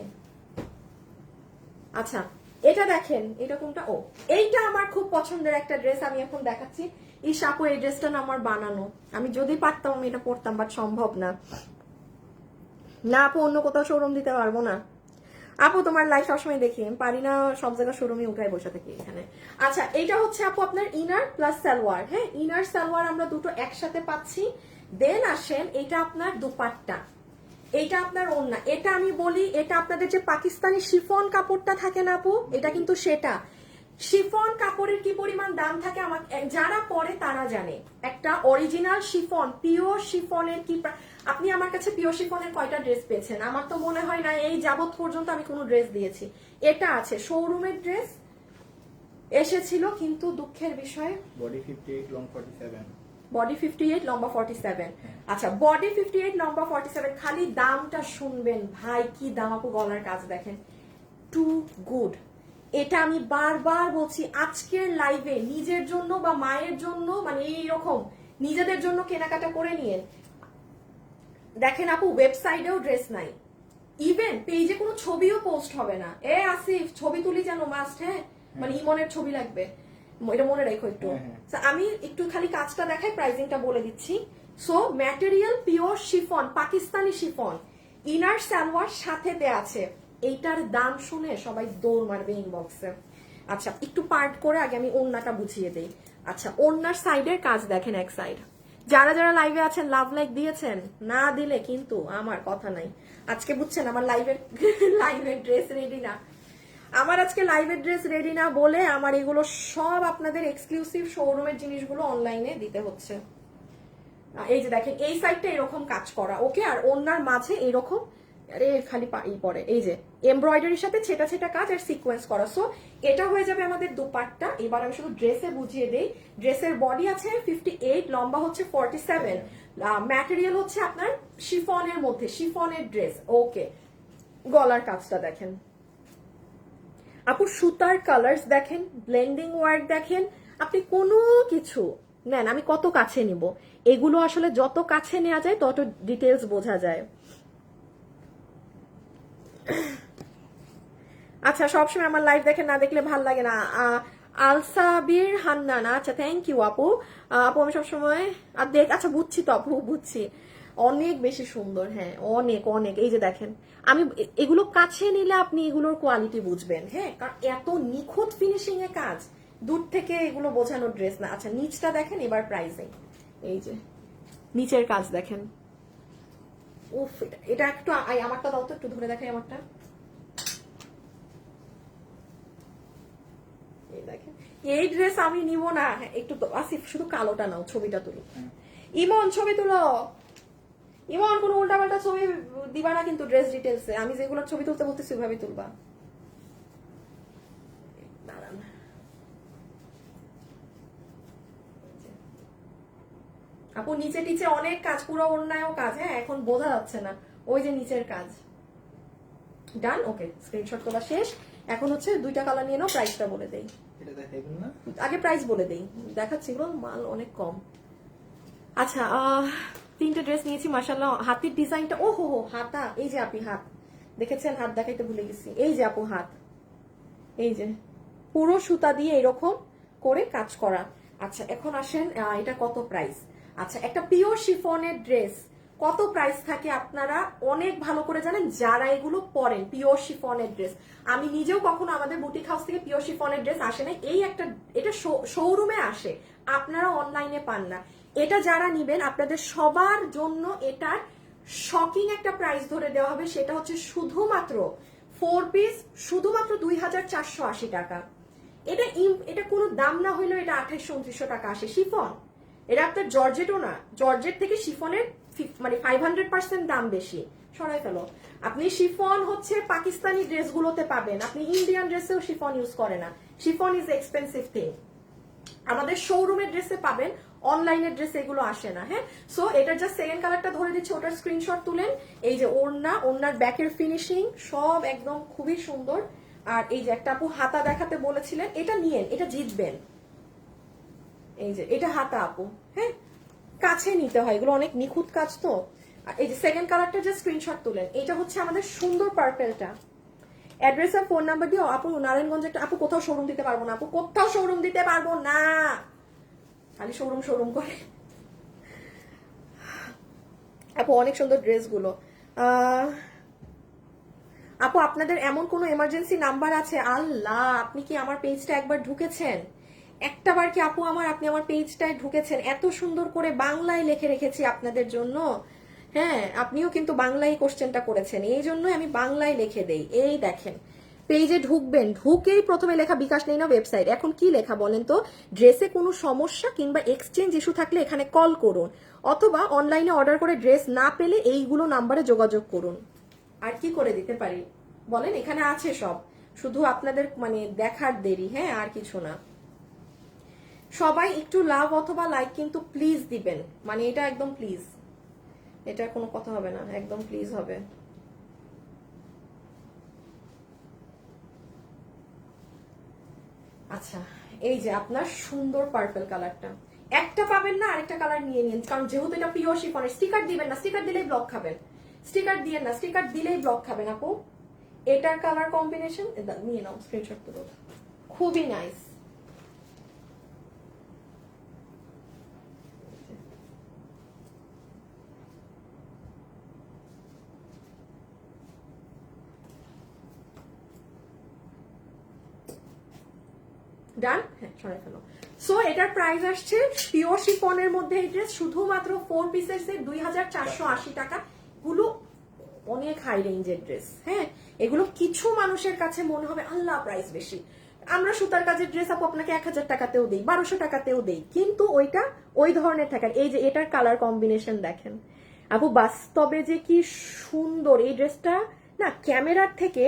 আচ্ছা এটা দেখেন, এটা কোনটা, ও এইটা আমার খুব পছন্দের একটা ড্রেস, আমি এখন দেখাচ্ছি। ইস আপু, এই ড্রেসটা না আমার বানানো, আমি যদি পারতাম আমি এটা পরতাম, বাট সম্ভব না। না আপু, অন্য কোথাও শোরুম দিতে পারবো না আপু, তোমার লাইফ সবসময় দেখি, আমি পারি না সব জায়গায় শোরুমে উঠায় বসে থাকি এখানে। আচ্ছা এইটা হচ্ছে আপু আপনার ইনার প্লাস সালোয়ার। হ্যাঁ, ইনার সালোয়ার আমরা দুটো একসাথে পাচ্ছি। দেন আসেন, এটা আপনার দুপাট্টা, এটা আপনার ওড়না। এটা আমি বলি, এটা আপনাদের যে পাকিস্তানি শিফন কাপড়টা থাকে না আপু, এটা কিন্তু সেটা। শিফন কাপড়ের কি পরিমাণ দাম থাকে আমার, যারা পরে তারা জানে। একটা অরিজিনাল শিফন, পিওর শিফনের কি, আপনি আমার কাছে পিওর শিফনের কয়টা ড্রেস পেয়েছেন? আমার তো মনে হয় না এই যাবত পর্যন্ত আমি কোনো ড্রেস দিয়েছি। এটা আছে শোরুমের ড্রেস এসেছিল, কিন্তু দুঃখের বিষয় বডি 58 লং 47, বডি 58 লম্বা 47। আচ্ছা বডি 58 লম্বা 47, খালি দামটা শুনবেন ভাই, কি দাম আপু, গলার কাজ দেখেন, টু গুড। এটা আমি বারবার বলছি, আজকের লাইভে নিজের জন্য বা মায়ের জন্য, মানে এইরকম নিজেদের জন্য কেনাকাটা করে নিয়েন। দেখেন আপু, ওয়েবসাইটেও ড্রেস নাই, ইভেন পেজে কোনো ছবিও পোস্ট হবে না। আসিফ, ছবি তুলি যেন মাস্ট, হ্যাঁ মানে ইমনের ছবি লাগবে, এটা মনে রেখো একটু। আমি একটু খালি কাজটা দেখাই, প্রাইসিংটা বলে দিচ্ছি। So material pure chiffon, Pakistani chiffon, inner salwar সাথে দেয়া আছে। এইটার দাম শুনে সবাই দৌড় মারবে ইনবক্সে। আচ্ছা একটু পার্ট করে আগে আমি ওড়নাটা বুঝিয়ে দেই। আচ্ছা ওড়নার সাইডের কাজ দেখেন, এক সাইড। যারা যারা লাইভে আছেন লাভ লাইক দিয়েছেন, না দিলে কিন্তু আমার কথা নাই। আজকে বুঝছেন আমার লাইভের ড্রেস রেডি না, আমার আজকে লাইভের ড্রেস রেডি না বলে আমার এগুলো সব আপনাদের এক্সক্লুসিভ শোরুমের জিনিসগুলো অনলাইনে দিতে হচ্ছে। এই যে দেখেন, এই সাইডটা এরকম কাজ করা, ওকে, আর ওনার মাঝে এরকম, আরে খালি পাই পরে, এই যে এমব্রয়ডারির সাথে ছেটা ছেটা কাজ আর সিকোয়েন্স করা। সো এটা হয়ে যাবে আমাদের দুপাট্টা। এবার আমি শুধু ড্রেসে বুঝিয়ে দেই। ড্রেসের বডি আছে 58, লম্বা হচ্ছে 47, ম্যাটেরিয়াল হচ্ছে আপনার শিফনের মধ্যে, শিফনের ড্রেস। ওকে, গলার কাজটা দেখেন আপু, সুতার কালার্স দেখেন, ব্লেন্ডিং ওয়ার্ক দেখেন, আপনি কোনো কিছু নেন, আমি কত কাছে নিব, এগুলো আসলে যত কাছে নেওয়া যায় তত ডিটেলস বোঝা যায়। আচ্ছা সবসময় আমার লাইভ দেখেন, না দেখলে ভাল লাগে না। আলসাবির হান্নান, আচ্ছা থ্যাংক ইউ আপু। আপু আমি সবসময় আচ্ছা বুঝছি তো আপু, বুঝছি, অনেক বেশি সুন্দর, হ্যাঁ অনেক অনেক। এই যে দেখেন, আমি এগুলো কাছে নিলে আপনি এগুলোর কোয়ালিটি বুঝবেন। হ্যাঁ, কারণ এত নিখুঁত ফিনিশিং এ কাজ, দূর থেকে এগুলো বোঝানোর ড্রেস না। আচ্ছা নিচটা দেখেন, এবার প্রাইসিং, এই যে নিচের কাজ দেখেন, উফ, এটা একটু আমারটা দাও তো, একটু ধরে দেখাই আমারটা। দেখেন এই ড্রেস আমি নিব না, একটু আসিফ শুধু কালোটা নাও, ছবিটা তুলো। ইমন ছবি তুলো, ইমন কোনো উল্টাপাল্টা ছবি দিবা না কিন্তু ড্রেস ডিটেলসে, আমি যেগুলো ছবি তুলতে বলতেছি ওইভাবে তুলবা। দাঁড়ান, আপু নিচে টিচে অনেক কাজ, পুরো অন্যায়ও কাজ, হ্যাঁ এখন বোঝা যাচ্ছে না, ওই যে নিচের কাজ। ডান, ওকে, স্ক্রিনশট তোলা শেষ। এখন হচ্ছে দুইটা কালার নিয়ে নাও, প্রাইসটা বলে দেই। এটা দেখাইবেন না, আগে প্রাইস বলে দেই, দেখাচ্ছি গো, মাল অনেক কম। আচ্ছা তিনটে ড্রেস নিয়েছি মাশাআল্লাহ। হাতির ডিজাইনটা, ও হো হো, হাতা, এই যে আপনি হাত দেখেছেন, হাত দেখাইতে ভুলে গেছি, এই যে আপু হাত, এই যে পুরো সুতা দিয়ে এরকম করে কাজ করা। আচ্ছা এখন আসেন, এটা কত প্রাইস? আচ্ছা একটা পিওর শিফনের ড্রেস কত প্রাইস থাকে আপনারা অনেক ভালো করে জানেন যারা এগুলো পরেন। পিওর শিফনের ড্রেস, আমি নিজেও কখনো আমাদের বুটিক হাউস থেকে পিওর শিফনের ড্রেস আসে না, এই একটা এটা শোরুমে আসে, আপনারা অনলাইনে পান না। এটা যারা নিবেন আপনাদের সবার জন্য এটার শকিং একটা প্রাইস ধরে দেওয়া হবে, সেটা হচ্ছে শুধুমাত্র 4 পিস শুধুমাত্র 2480 টাকা। এটা কোনো দাম না হইলেও এটা 2800-2900 টাকা আসে। শিফন, এটা আপনার জর্জেটও না, জর্জেট থেকে শিফনের মানে 500% দাম বেশি। সরাই ফেলো। আপনি শিফন হচ্ছে পাকিস্তানি ড্রেসগুলোতে পাবেন, আপনি ইন্ডিয়ান ড্রেসেও শিফন ইউজ করে না। Chiffon is expensive thing. আমাদের শোরুমের ড্রেসে পাবেন, অনলাইনের ড্রেসে এগুলো আসে না। হ্যাঁ, সো এটা জাস্ট সেকেন্ড কালারটা ধরে দিচ্ছে, ওটার স্ক্রিনশট তুলেন। এই যে ওড়নার ব্যাকের ফিনিশিং সব একদম খুবই সুন্দর। আর এই যে একটা আপু হাতা দেখাতে বলেছিলেন, এটা নিয়েন, এটা জিতবেন। এই যে এটা হাতা আপু, হ্যাঁ কাছে নিতে হয়, এগুলো অনেক নিখুঁত কাজ তো। আর এই যে সেকেন্ড কালারটা যে স্ক্রিনশট তুলেন, এটা হচ্ছে আমাদের সুন্দর পার্পেলটা। অ্যাড্রেস আর ফোন নাম্বার দিয়ে আপু নারায়ণগঞ্জে একটা, আপু কোথাও শোরুম দিতে পারবো না, আপু কোথাও শোরুম দিতে পারবো না, খালি শোরুম করে। আপু অনেক সুন্দর ড্রেসগুলো। আপু আপনাদের এমন কোনো এমার্জেন্সি নাম্বার আছে? আল্লাহ, আপনি কি আমার পেজটা একবার ঢুকেছেন? একটাবার কি আপু আপনি আমার পেজটায় ঢুকেছেন? এত সুন্দর করে বাংলায় লিখে রেখেছি আপনাদের জন্য। হ্যাঁ, আপনিও কিন্তু বাংলায় কোশ্চেনটা করেছেন, এই জন্যই আমি বাংলায় লিখে দেই। এই দেখেন, পেজে ঢুকবেন, ঢুকেই প্রথমে লেখা বিকাশ নেই না ওয়েবসাইট। এখন কি লেখা বলেন তো? ড্রেসে কোনো সমস্যা কিংবা এক্সচেঞ্জ ইস্যু থাকলে এখানে কল করুন, অথবা অনলাইনে অর্ডার করে ড্রেস না পেলে এইগুলো নাম্বারে যোগাযোগ করুন। আর কি করে দিতে পারি বলেন? এখানে আছে সব, শুধু আপনাদের মানে দেখার দেরি। হ্যাঁ, আর কিছু না। সবাই একটু লাভ অথবা লাইক কিন্তু প্লিজ দিবেন, মানে এটা একদম প্লিজ, এটা কোনো কথা হবে না, একদম প্লিজ হবে। আচ্ছা, এই যে আপনার সুন্দর পার্পল কালারটা, একটা পাবেন না, আরেকটা কালার নিয়ে নিন, কারণ যেহেতু এটা পিওর শিফনের। স্টিকার দিবেন না, স্টিকার দিলেই ব্লক খাবেন। স্টিকার দিয়েন না, স্টিকার দিলেই ব্লক খাবেন আপু। এটার কালার কম্বিনেশন নিয়ে নাও, স্ক্রিনশট তুলো, খুবই নাইস। ডান, হ্যাঁ সরাই ফেলো। সো এটার প্রাইস আসছে পিওর শিফনের মধ্যে এই ড্রেস শুধুমাত্র 4 পিসের সেট 2480 টাকা। গুলো অনেক হাই রেঞ্জের ড্রেস। হ্যাঁ, এগুলো কিছু মানুষের কাছে মনে হবে আল্লাহ প্রাইস বেশি। আমরা সুতার কাজের ড্রেস আপু আপনাকে 1000 টাকাতেও দেই, 1200 টাকাতেও দেই, কিন্তু ওইটা ওই ধরনের থাকে। এই যে এটার কালার কম্বিনেশন দেখেন আপু, বাস্তবে যে কি সুন্দর এই ড্রেসটা না, ক্যামেরার থেকে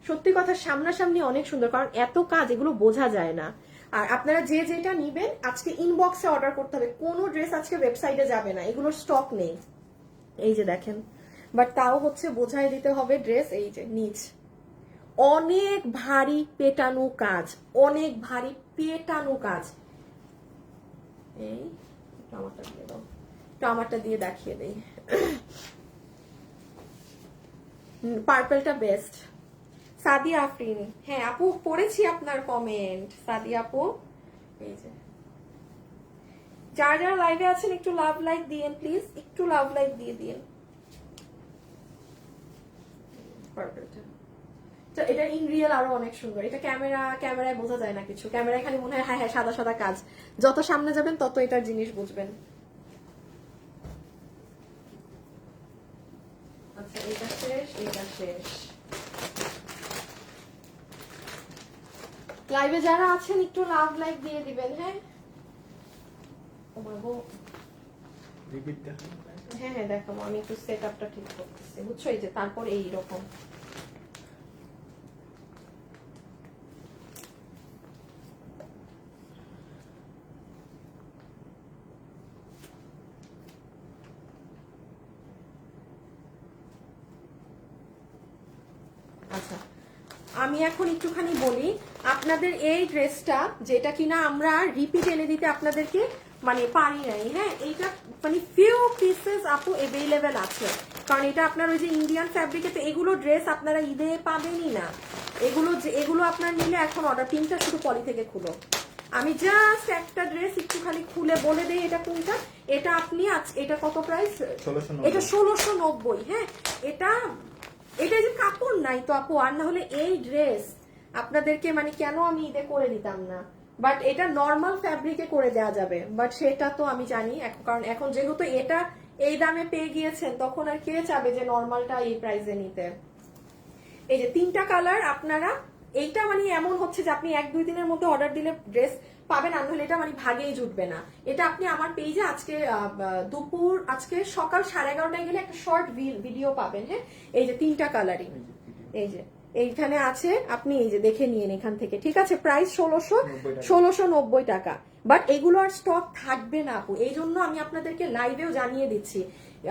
সত্যি কথা সামনাসামনি অনেক সুন্দর, কারণ এত কাজ এগুলো বোঝা যায় না। আর আপনারা যে যেটা নিবেন আজকে ইনবক্সে অর্ডার করতে হবে, কোনো ড্রেস আজকে ওয়েবসাইটে যাবে না, এগুলোর স্টক নেই। এই যে দেখেন, বাট তাও হচ্ছে বোঝাই দিতে হবে ড্রেস। এই যে নিচ অনেক ভারী পেটানো কাজ, অনেক ভারী পেটানো কাজ। এই টমাটা দিয়ে দাও, টমাটা দিয়ে দেখিয়ে দেই। পার্পলটা বেস্ট। সাদিয়া আফরিন, হ্যাঁ আপু পড়েছি আপনার কমেন্ট। সাদিয়া আপু, এই যে যারা যারা লাইভে আছেন একটু লাভ লাইক দিয়েন প্লিজ, একটু লাভ লাইক দিয়ে দিন। এটা ইন রিয়েল আরো অনেক সুন্দর। এটা ক্যামেরায় বোঝা যায় না কিছু, ক্যামেরায় খালি মনে হয় হ্যাঁ হ্যাঁ সাদা সাদা কাজ, যত সামনে যাবেন তত এটার জিনিস বুঝবেন। আচ্ছা এটা শেষ, এটা শেষ। লাইভে যারা আছেন একটু লাভ লাইক দিয়ে দিবেন। হ্যাঁ, হ্যাঁ হ্যাঁ দেখাবো, আমি একটু সেট আপটা ঠিক করতেছি, বুঝছো? এই যে তারপর এইরকম আচ্ছা, আমি এখন একটুখানি বলি আপনাদের এই ড্রেসটা, যেটা কিনা আমরা রিপিট এনে দিতে আপনাদেরকে মানে পারি নাই। হ্যাঁ, এইটা মানে ফিউ পিসেস আপু এভেলেবেল আছে, কারণ এটা আপনার ওই যে ইন্ডিয়ান ফ্যাব্রিকে, তো এগুলো ড্রেস আপনারা ঈদে পাবেনই না। এগুলো আপনার নিলে এখন অর্ডার। পিনটা শুধু পলি থেকে খুলো, আমি জাস্ট একটা ড্রেস একটুখানি খুলে বলে দেই এটা কোনটা। এটা আপনি এটা কত প্রাইস? 1690 এটা 1690। হ্যাঁ, এটা যে কাপড় নাই তো আপু, আর না হলে এই ড্রেস আপনাদেরকে মানে কেন আমি ঈদে করে দিতাম না, বাট এটা নর্মাল ফ্যাব্রিকে করে দেওয়া যাবে, বাট সেটা তো আমি জানি কারণ এখন যেহেতু এটা এই দামে পেয়ে গিয়েছেন, তখন আর কে চাবে যে নর্মালটা এই প্রাইসে নিতে। এই যে 3টা কালার আপনারা, এইটা মানে এমন হচ্ছে যে আপনি 1-2 দিনের মধ্যে অর্ডার দিলে ড্রেস পাবেন, আর নাহলে এটা মানে ভাগেই জুটবে না। এটা আপনি আমার পেজে আজকে সকাল 11:30টায় গেলে একটা শর্ট ভিডিও পাবেন। হ্যাঁ, এই যে 3টা কালারই, এই যে এইখানে আছে, আপনি এই যে দেখে নিন এখান থেকে, ঠিক আছে? প্রাইস 1690 টাকা। বাট এগুলো আর স্টক থাকবে না আপু, এই জন্য আমি আপনাদেরকে লাইভেও জানিয়ে দিচ্ছি।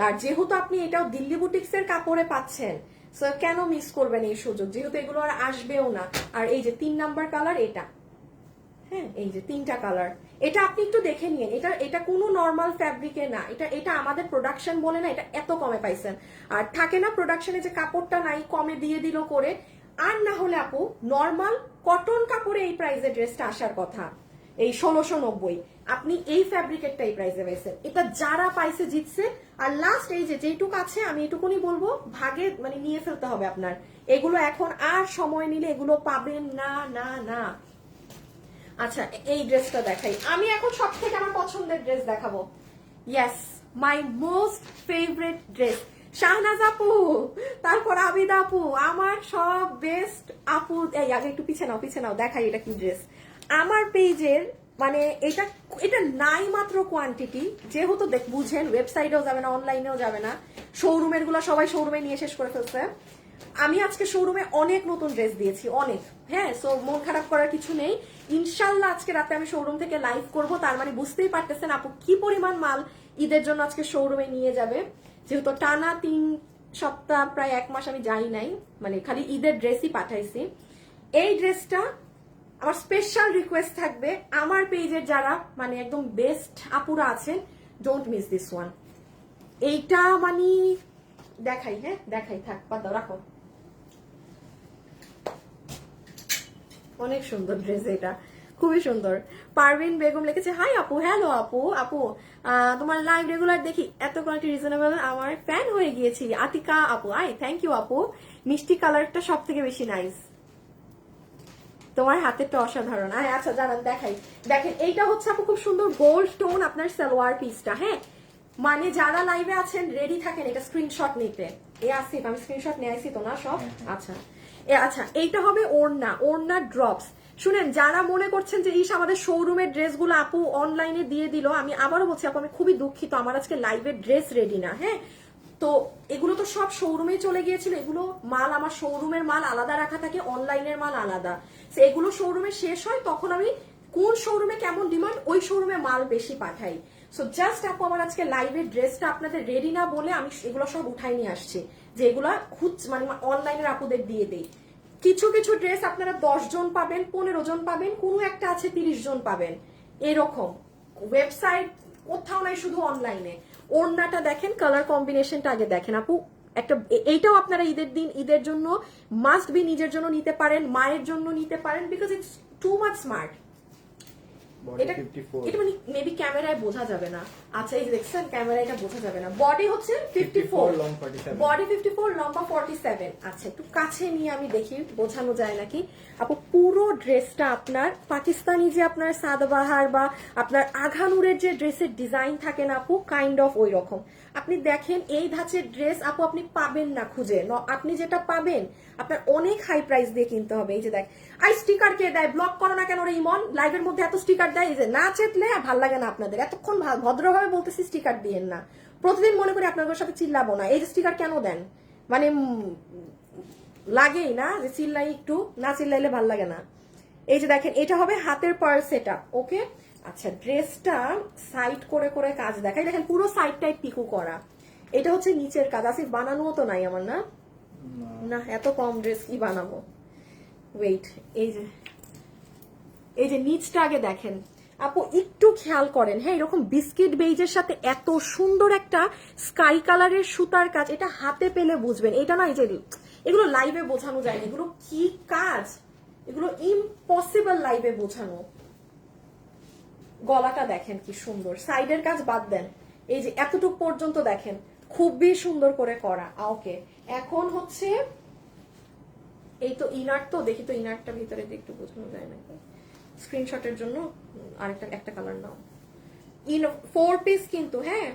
আর যেহেতু আপনি এটাও দিল্লি বুটিক্স এর কাপড়ে পাচ্ছেন, সো কেন মিস করবেন এই সুযোগ, যেহেতু এগুলো আর আসবেও না। আর এই যে 3 নাম্বার কালার এটা, হ্যাঁ এই যে 3টা কালার, এটা আপনি একটু দেখে নিন। এটা কোনো নর্মাল ফ্যাব্রিকে না, এটা আমাদের প্রোডাকশন বলে না, এটা এত কমে পাইছেন। আর থাকে না প্রোডাকশনে যে কাপড়টা নাই, কমে দিয়ে দিল করে, আর না হলে আপু নর্মাল কটন কাপড়ে এই প্রাইসে ড্রেসটা আসার কথা, এই 1690। আপনি এই ফ্যাব্রিকেরটা এই প্রাইসে পাইছেন, এটা যারা পাইছে জিতছে। আর লাস্ট এই যে যেটুকু আছে আমি এটুকুনি বলবো, ভাগে মানে নিয়ে ফেলতে হবে আপনার। এগুলো এখন আর সময় নিলে এগুলো পাবেন না না না। আচ্ছা, এই ড্রেসটা দেখাই আমি এখন, সব থেকে আমার পছন্দের ড্রেস দেখাবো। Yes, my most favourite dress. Shahnaz আপু, তারপর আবিদা আপু, আমার সব বেস্ট আপু। এই আগে একটু পিছে নাও দেখাই এটা কি ড্রেস। আমার পেজের মানে এটা নাই মাত্র কোয়ান্টিটি, যেহেতু বুঝেন ওয়েবসাইটেও যাবে না, অনলাইনেও যাবে না, শোরুমের গুলা সবাই শোরুমে নিয়ে শেষ করে ফেলছে। আমি আজকে শোরুমে অনেক নতুন ড্রেস দিয়েছি, অনেক। হ্যাঁ, সো মন খারাপ করার কিছু নেই। ইনশাল্লাহ আজকে রাতে আমি শোরুম থেকে লাইভ করব, তার মানে বুঝতেই পারতেছেন আপু কি পরিমাণ মাল ঈদের জন্য আজকে শোরুমে নিয়ে যাবে। যেহেতু টানা 3 সপ্তাহ প্রায় 1 মাস আমি যাই নাই, মানে খালি ঈদের ড্রেসই পাঠাইছি। এই ড্রেসটা আমার স্পেশাল রিকোয়েস্ট থাকবে, আমার পেজের যারা মানে একদম বেস্ট আপুরা আছেন, ডোন্ট মিস দিস ওয়ান। এইটা মানে দেখাই, হ্যাঁ দেখাই, থাক বাদ দাও, রাখো। অনেক সুন্দর ড্রেস, এটা খুবই সুন্দর। পারভিন বেগম লিখেছে, হাই আপু, হ্যালো আপু তোমার লাইভ রেগুলার দেখি, এত কোয়ালিটি রিজনেবল, আমার ফ্যান হয়ে গিয়েছি। আতিকা আপু, থ্যাংক ইউ আপু। মিষ্টি কালারটা সব থেকে বেশি নাইস, তোমার হাতেরটা অসাধারণ। আচ্ছা জানান, দেখাই, দেখেন এইটা হচ্ছে আপু খুব সুন্দর গোল্ড টোন আপনার সালোয়ার পিসটা। হ্যাঁ, মানে যারা লাইভে আছেন রেডি থাকেন এটা স্ক্রিনশট নিতে। আসিফ, আমি স্ক্রিনশট নিয়ে আসি তো না সব। আচ্ছা আচ্ছা, এইটা হবে ওড়না ড্রপস। শুনেন, যারা মনে করছেন যে আমাদের শোরুমের ড্রেসগুলো আপু অনলাইনে দিয়ে দিল, আমি আবারও বলছি আপু, আমি খুবই দুঃখিত, আমার আজকে লাইভের ড্রেস রেডি না। হ্যাঁ, তো এগুলো তো সব শোরুমে চলে গিয়েছিল, এগুলো মাল আমার শোরুমের মাল আলাদা রাখা থাকে, অনলাইনের মাল আলাদা। এগুলো শোরুমে শেষ হয়, তখন আমি কোন শোরুমে কেমন ডিমান্ড, ওই শোরুমে মাল বেশি পাঠাই। সো জাস্ট আপু, আমার আজকে লাইভের ড্রেসটা আপনাদের রেডি না বলে আমি এগুলো সব উঠাই নিয়ে আসছি, যে এগুলা মানে অনলাইনের আপুদের দিয়ে দেই। কিছু কিছু ড্রেস আপনারা 10 জন পাবেন, 15 জন পাবেন, কোনো একটা আছে 30 জন পাবেন, এরকম। ওয়েবসাইট কোথাও নাই, শুধু অনলাইনে। ওড়নাটা দেখেন, কালার কম্বিনেশনটা আগে দেখেন আপু। এইটাও আপনারা ঈদের জন্য মাস্ট বি, নিজের জন্য নিতে পারেন, মায়ের জন্য নিতে পারেন, because it's too much smart. এটা মানে মেবি ক্যামেরায় বোঝা যাবে না। আচ্ছা, এই যে দেখছেন, ক্যামেরায় এটা বোঝা যাবে না। বডি হচ্ছে 54, বডি 54, লম্বা 47। আচ্ছা, একটু কাছে নিয়ে আমি দেখি বোঝানো যায় নাকি। আপু পুরো ড্রেসটা আপনার পাকিস্তানি যে আপনার সাদাবাহার বা আপনার আঘানুরের যে ড্রেসের ডিজাইন থাকে না আপু, কাইন্ড অফ ওই রকম। আপনি দেখেন এই ধাঁচের ড্রেস আপু আপনি পাবেন না খুঁজে, আপনি যেটা পাবেন আপনার অনেক হাই প্রাইস দিয়ে কিনতে হবে। এই যে দেখ, স্টিকার কে দেয়, ব্লক করো না কেন রে ইমন, লাইভের মধ্যে এত স্টিকার দেয়। এই যে না চেতলে ভাল লাগে না আপনাদের, এতক্ষণ ভদ্রভাবে বলতেছি স্টিকার দিয়েন না, প্রতিদিন মনে করি আপনাদের সাথে চিল্লাবো না। এই যে স্টিকার কেন দেন, মানে লাগেই না যে চিল্লাই, একটু না চিল্লাইলে ভাল লাগে না। এই যে দেখেন, এটা হবে হাতের পার্ল সেটআপ। ওকে, আচ্ছা, ড্রেসটা সাইড করে করে কাজ দেখাই, দেখেন পুরো সাইডটাই পিকু করা। এটা হচ্ছে নিচের কাজ। আসিফ, বানানোও তো নাই আমার, না এত কম ড্রেস কি বানাবো। ওয়েট, এই যে নিচটা আগে দেখেন আপু, একটু খেয়াল করেন। হ্যাঁ, এরকম বিস্কিট বেইজের সাথে এত সুন্দর একটা স্কাই কালারের সুতার কাজ, এটা হাতে পেলে বুঝবেন। এটা না, এই যে এগুলো লাইভে বোঝানো যায় না, এগুলো কি কাজ, এগুলো ইম্পসিবল লাইভে বোঝানো। গলাটা দেখেন কি সুন্দর, সাইডের কাজ বাদ দেন, এই যে এতটুক পর্যন্ত দেখেন, খুবই সুন্দর করে করা। ওকে, এখন হচ্ছে এই তো ইনার, তো দেখি তো ইনারটা ভিতরে দিয়ে একটু বোঝানো যায় নাকি স্ক্রিনশটের জন্য। আরেকটা একটা কালার নাও। 4 পিস কিন্তু, হ্যাঁ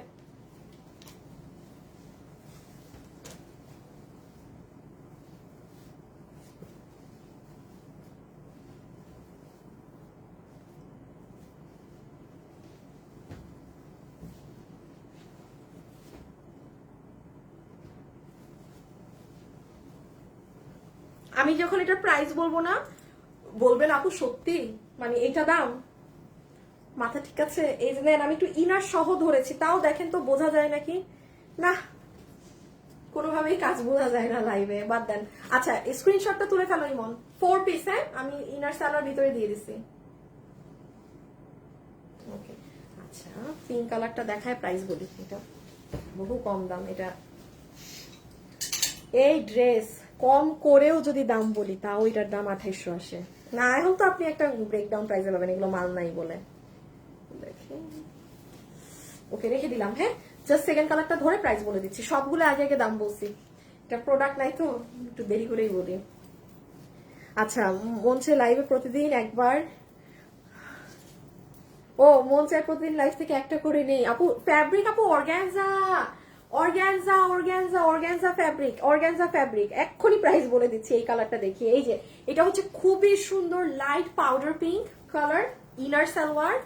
আমি যখন এটার প্রাইস বলবো না, বলবেন আপু সত্যি মানে এটা দাম, মাথা ঠিক আছে? এই যে নেন, আমি একটু ইনার সহ ধরেছি, তাও দেখেন তো বোঝা যায় নাকি না, কোনোভাবেই কাজ বোঝা যায় না লাইভে, বাদ দেন। আচ্ছা, স্ক্রিনশটটা তুলে ফেলো ইমন। 4 পিস, হ্যাঁ আমি ইনার সালোয়ার ভিতরে দিয়ে দিছি। ওকে, আচ্ছা পিঙ্ক কালারটা দেখায়, প্রাইস বলি, এটা বহু কম দাম। এটা এই ড্রেস কম করেও যদি দাম বলি, তাও এটার দাম 2800 আসে না। এখন তো আপনি একটা ব্রেকডাউন প্রাইসে পাবেন, এগুলো মাল নাই বলে। দেখেন, ওকে রেখে দিলাম। হ্যাঁ, জাস্ট সেকেন্ড কালারটা ধরে প্রাইস বলে দিচ্ছি, সবগুলো আগে আগে দাম বলছি, এটা প্রোডাক্ট নাই তো একটু দেরি করেই বলি। আচ্ছা, মঞ্চে লাইভে প্রতিদিন একবার, ও মঞ্চে প্রতিদিন লাইভ থেকে একটা করে নেই আপু। ফ্যাব্রিক আপু organza, organza organza organza fabric, organza fabric. এক্ষুনি প্রাইস বলে দিচ্ছি। এই কালারটা দেখিয়ে, এই যে এটা হচ্ছে খুবই সুন্দর light powder pink colour, inner salwar.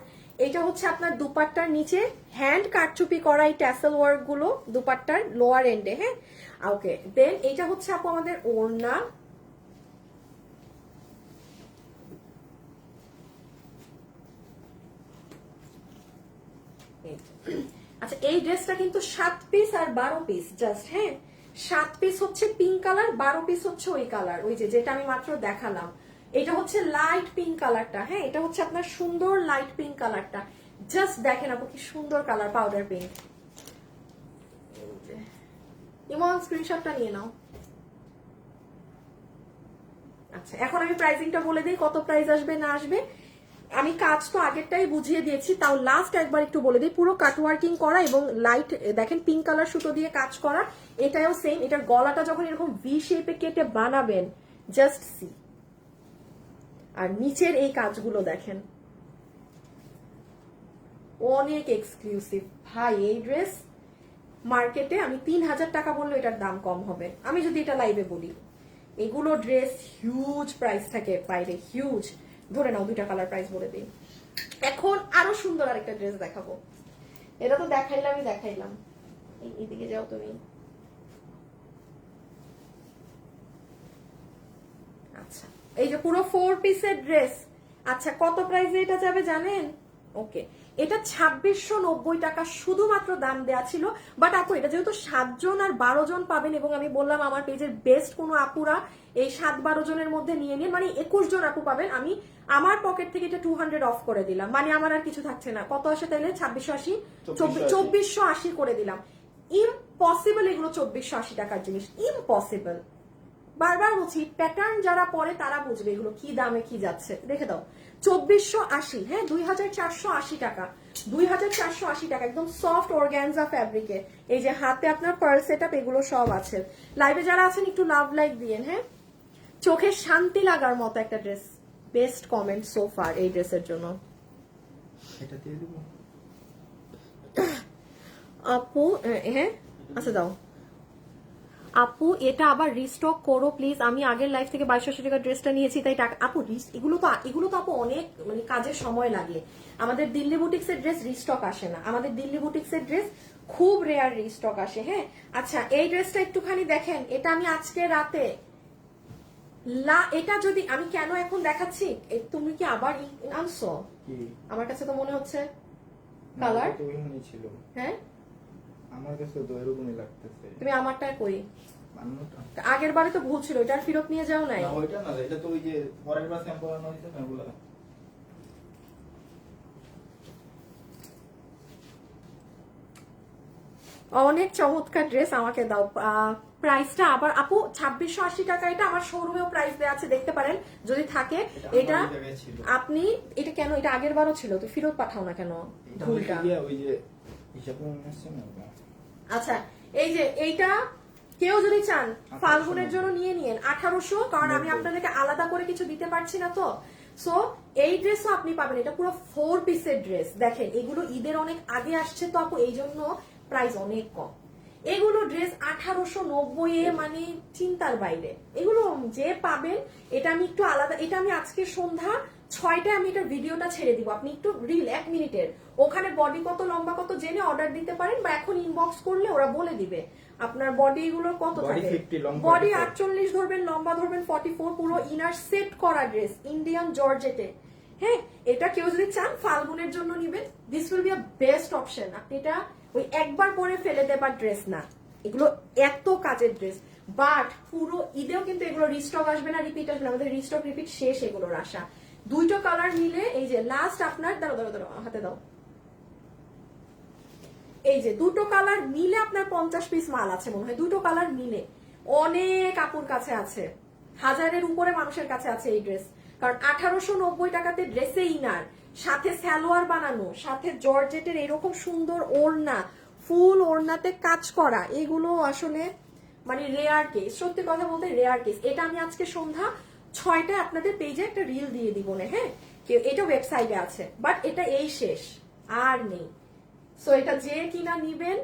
এটা হচ্ছে আপনার দুপাট্টার নিচে হ্যান্ড কাটচুপি করা এই ট্যাসেল ওয়ার্ক গুলো দুপাট্টার লোয়ার এন্ডে। হ্যাঁ, ওকে, দেন এটা হচ্ছে আপু আমাদের ওড়না। আচ্ছা, এই ড্রেসটা কিন্তু 7 পিস আর 12 পিস জাস্ট। হ্যাঁ, 7 পিস হচ্ছে পিঙ্ক কালার, 12 পিস হচ্ছে ওই কালার, ওই যে যেটা আমি মাত্র দেখালাম। এটা হচ্ছে লাইট পিঙ্ক কালারটা। হ্যাঁ, এটা হচ্ছে আপনার সুন্দর লাইট পিঙ্ক কালারটা। জাস্ট দেখেন আপু কি সুন্দর কালার, পাউডার পিঙ্ক। ইমন স্ক্রিনশটটা নিয়ে নাও। আচ্ছা, এখন আমি প্রাইসিংটা বলে দিই, কত প্রাইস আসবে না আসবে। আমি কাজ তো আগেরটাই বুঝিয়ে দিয়েছি, তাও লাস্ট একবার একটু বলে দিই। পুরো কাটওয়ার্কিং করা এবং লাইট দেখেন পিঙ্ক কালার সুতো দিয়ে কাজ করা। এটাও সেম, এটার গলাটা যখন এরকম ভি শেপে কেটে বানাবেন, জাস্ট সি। আর নিচের এই কাজগুলো দেখেন, অনেক এক্সক্লুসিভ ভাই। এই ড্রেস মার্কেটে আমি 3000 টাকা বললে এটার দাম কম হবে, আমি যদি এটা লাইভে বলি। এগুলো ড্রেস হিউজ প্রাইস থাকে বাইরে, হিউজ। ধরে নাও 2টা কালার প্রাইস বলে দিই। এখন আরো সুন্দর আরেকটা ড্রেস দেখাবো। এটা তো দেখাইলাম। এইদিকে যাও তুমি। আচ্ছা, এই যে পুরো 4 পিসের ড্রেস। আচ্ছা, কত প্রাইসে এটা যাবে জানেন? ওকে, এটা 2690 টাকা শুধুমাত্র দাম দেয়া ছিল। বাট আপু এটা যেহেতু 7 জন আর 12 জন পাবেন, এবং আমি বললাম আমার পেজের বেস্ট কোনো আপুরা এই 7-12 জনের মধ্যে নিয়ে নিন, মানে 21 জন আপু পাবেন। আমি আমার পকেট থেকে এটা 200 অফ করে দিলাম, মানে আমার আর কিছু থাকছে না। কত আসে তাইলে? 2680, 2480 করে দিলাম। ইম্পসিবল এগুলো 2480 টাকার জিনিস, ইম্পসিবল। বারবার বলছি, প্যাটার্ন যারা পরে তারা বুঝবে এগুলো কি দামে কি যাচ্ছে। দেখে দাও, 2480, হ্যাঁ 2480 টাকা, 2480 টাকা, একদম সফট অর্গানজা ফ্যাব্রিকে। এই যে হাতে আপনার পার্ল সেটআপ, এগুলো সব আছে। লাইভে যারা আছেন একটু লাভ লাইক দিয়েন। হ্যাঁ, চোখে শান্তি লাগার মতো একটা dress. Best comment so far এই ড্রেসের জন্য। এটা দিয়ে দেবো আপু, হ্যাঁ আচ্ছা দাও আপু, এটা আবার রিস্টক করো প্লিজ। আমি আগের লাইফ থেকে 2200 টাকার ড্রেসটা নিয়েছি, তাই টাকা আপু এগুলো তো আপু অনেক মানে কাজের সময় লাগে। আমাদের দিল্লি বুটিক্সের ড্রেস রিস্টক আসে না, আমাদের দিল্লি বুটিক্সের ড্রেস খুব রেয়ার রিস্টক আসে। হ্যাঁ, আচ্ছা এই ড্রেসটা একটুখানি দেখেন, এটা আমি আজকে রাতে এটা যদি আমি কেন এখন দেখাচ্ছি, তুমি কি আবার আনছো? আমার কাছে তো মনে হচ্ছে কালার ছিল। হ্যাঁ, আমার কাছে তো এরকমই লাগতেছে। তুমি আমারটা কই? আগের বারে তো ভুল ছিল, এটা আর ফেরত নিয়ে যাও নাই? না ওইটা না, এটা তো ওই যে পরের বার স্যাম্পল আনা হয়েছে না, ওগুলা। অনেক চমৎকার ড্রেস, আমাকে দাও। প্রাইসটা আবার আপু 2680 টাকা। এটা আমার শোরুমেও প্রাইস দেওয়া আছে, দেখতে পারেন যদি থাকে। এটা আপনি এটা কেন, এটা আগের বারও ছিল, তো ফেরত পাঠাও না কেন ভুলটা? ওই যে হিসাবে মনে হচ্ছে না ওটা। আচ্ছা এই যে এইটা কেউ যদি চান ফাল্গুনের জন্য নিয়ে নিয়েন 1800, কারণ আমি আপনাদেরকে আলাদা করে কিছু দিতে পারছি না তো। সো এই ড্রেসও আপনি পাবেন, এটা পুরো 4 পিসের ড্রেস। দেখেন এগুলো ঈদের অনেক আগে আসছে তো আপু, এই জন্য প্রাইস অনেক কম। এগুলো ড্রেস 1890 এ, মানে চিন্তার বাইরে। এগুলো যে পাবেন, এটা আমি একটু আলাদা, এটা আমি আজকে সন্ধ্যা 6টায় আমি এটার ভিডিওটা ছেড়ে দিব, আপনি একটু রিল 1 মিনিটের, ওখানে বডি কত লম্বা কত জেনে অর্ডার দিতে পারেন, বা এখন ইনবক্স করলে ওরা বলে দিবে আপনার বডি গুলো কত Body থাকে। 50, long বডি 44 48 ধরবেন, লম্বা ধরবেন 44, পুরো ইনার সেট করা ড্রেস ইন্ডিয়ান জর্জেটে। হ্যাঁ, এটা কেউ যদি চান ফাল্গুনের জন্য নিবেন, this will be a best option. আপনি এটা ওই একবার পরে ফেলে দেবার ড্রেস না, এগুলো এত কাজের ড্রেস। বাট পুরো ঈদেও কিন্তু এগুলো রিস্টক আসবে না, রিপিট আসবে না, আমাদের রিস্টক রিপিট শেষ এগুলোর আশা। দুইটো কালার মিলে এই যে লাস্ট আপনার, দাঁড়ো দাঁড়ো দাঁড়ো হাতে দাও, এই যে দুটো কালার মিলে আপনার 50 পিস মাল আছে মনে হয়, দুটো কালার মিলে অনেক আপুর কাছে আছে, 1000-এর উপরে মানুষের কাছে আছে এই ড্রেস। কারণ 1890 টাকাতে ড্রেসে ইনার, সাথে সালোয়ার বানানো, সাথে জর্জেটের এরকম সুন্দর ওড়না, ফুল ওড়নাতে কাজ করা, এগুলো আসলে মানে রেয়ার কেস, সত্যি কথা বলতে রেয়ার কেস। এটা আমি আজকে সন্ধ্যা 6টায় আপনাদের পেজে একটা রিল দিয়ে দিব না, হ্যাঁ, এটা ওয়েবসাইটে আছে, বাট এটা এই শেষ, আর নেই। সো এটা যে কিনা নিবেন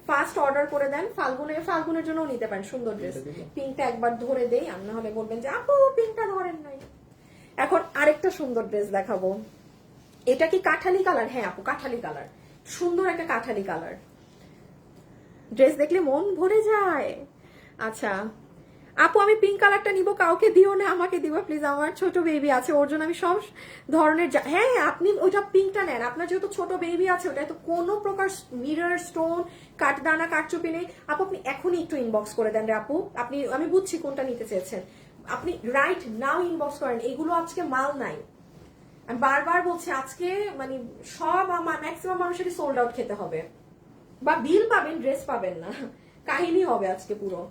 ফার্স্ট অর্ডার করে দেন, ফাল্গুনের জন্য নিতে পারেন। সুন্দর ড্রেস, পিঙ্কটা একবার ধরে দেই, আর না হলে বলবেন যে আপু পিঙ্কটা ধরেন নাই। এখন আরেকটা সুন্দর ড্রেস দেখাবো, এটা কি কাঠালি কালার? হ্যাঁ আপু কাঠালি কালার, সুন্দর একটা কাঠালি কালার, ড্রেস দেখলে মন ভরে যায়। আচ্ছা আপু আমি পিঙ্ক কালারটা নিব, কাউকে দিও না, আমাকে দিবা প্লিজ, আমার ছোট বেবি আছে ওর জন্য আমি সব ধরনের, হ্যাঁ আপনি ওইটা পিঙ্কটা নেন, আপনার যেহেতু ছোট বেবি আছে, ওটা তো কোনো প্রকার মিরর স্টোন কাটদানা কাটচুপি নেই। আপু আপনি এখনই একটু ইনবক্স করে দেন রে আপু, আপনি, আমি বুঝছি কোনটা নিতে চেয়েছেন, আপনি রাইট নাও ইনবক্স করেন, এগুলো আজকে মাল নাই। আমি বারবার বলছি আজকে মানে সব আমার ম্যাক্সিমাম মানুষেরই সোল্ড আউট খেতে হবে, বা বিল পাবেন ড্রেস পাবেন না, কাহিনী হবে আজকে পুরো।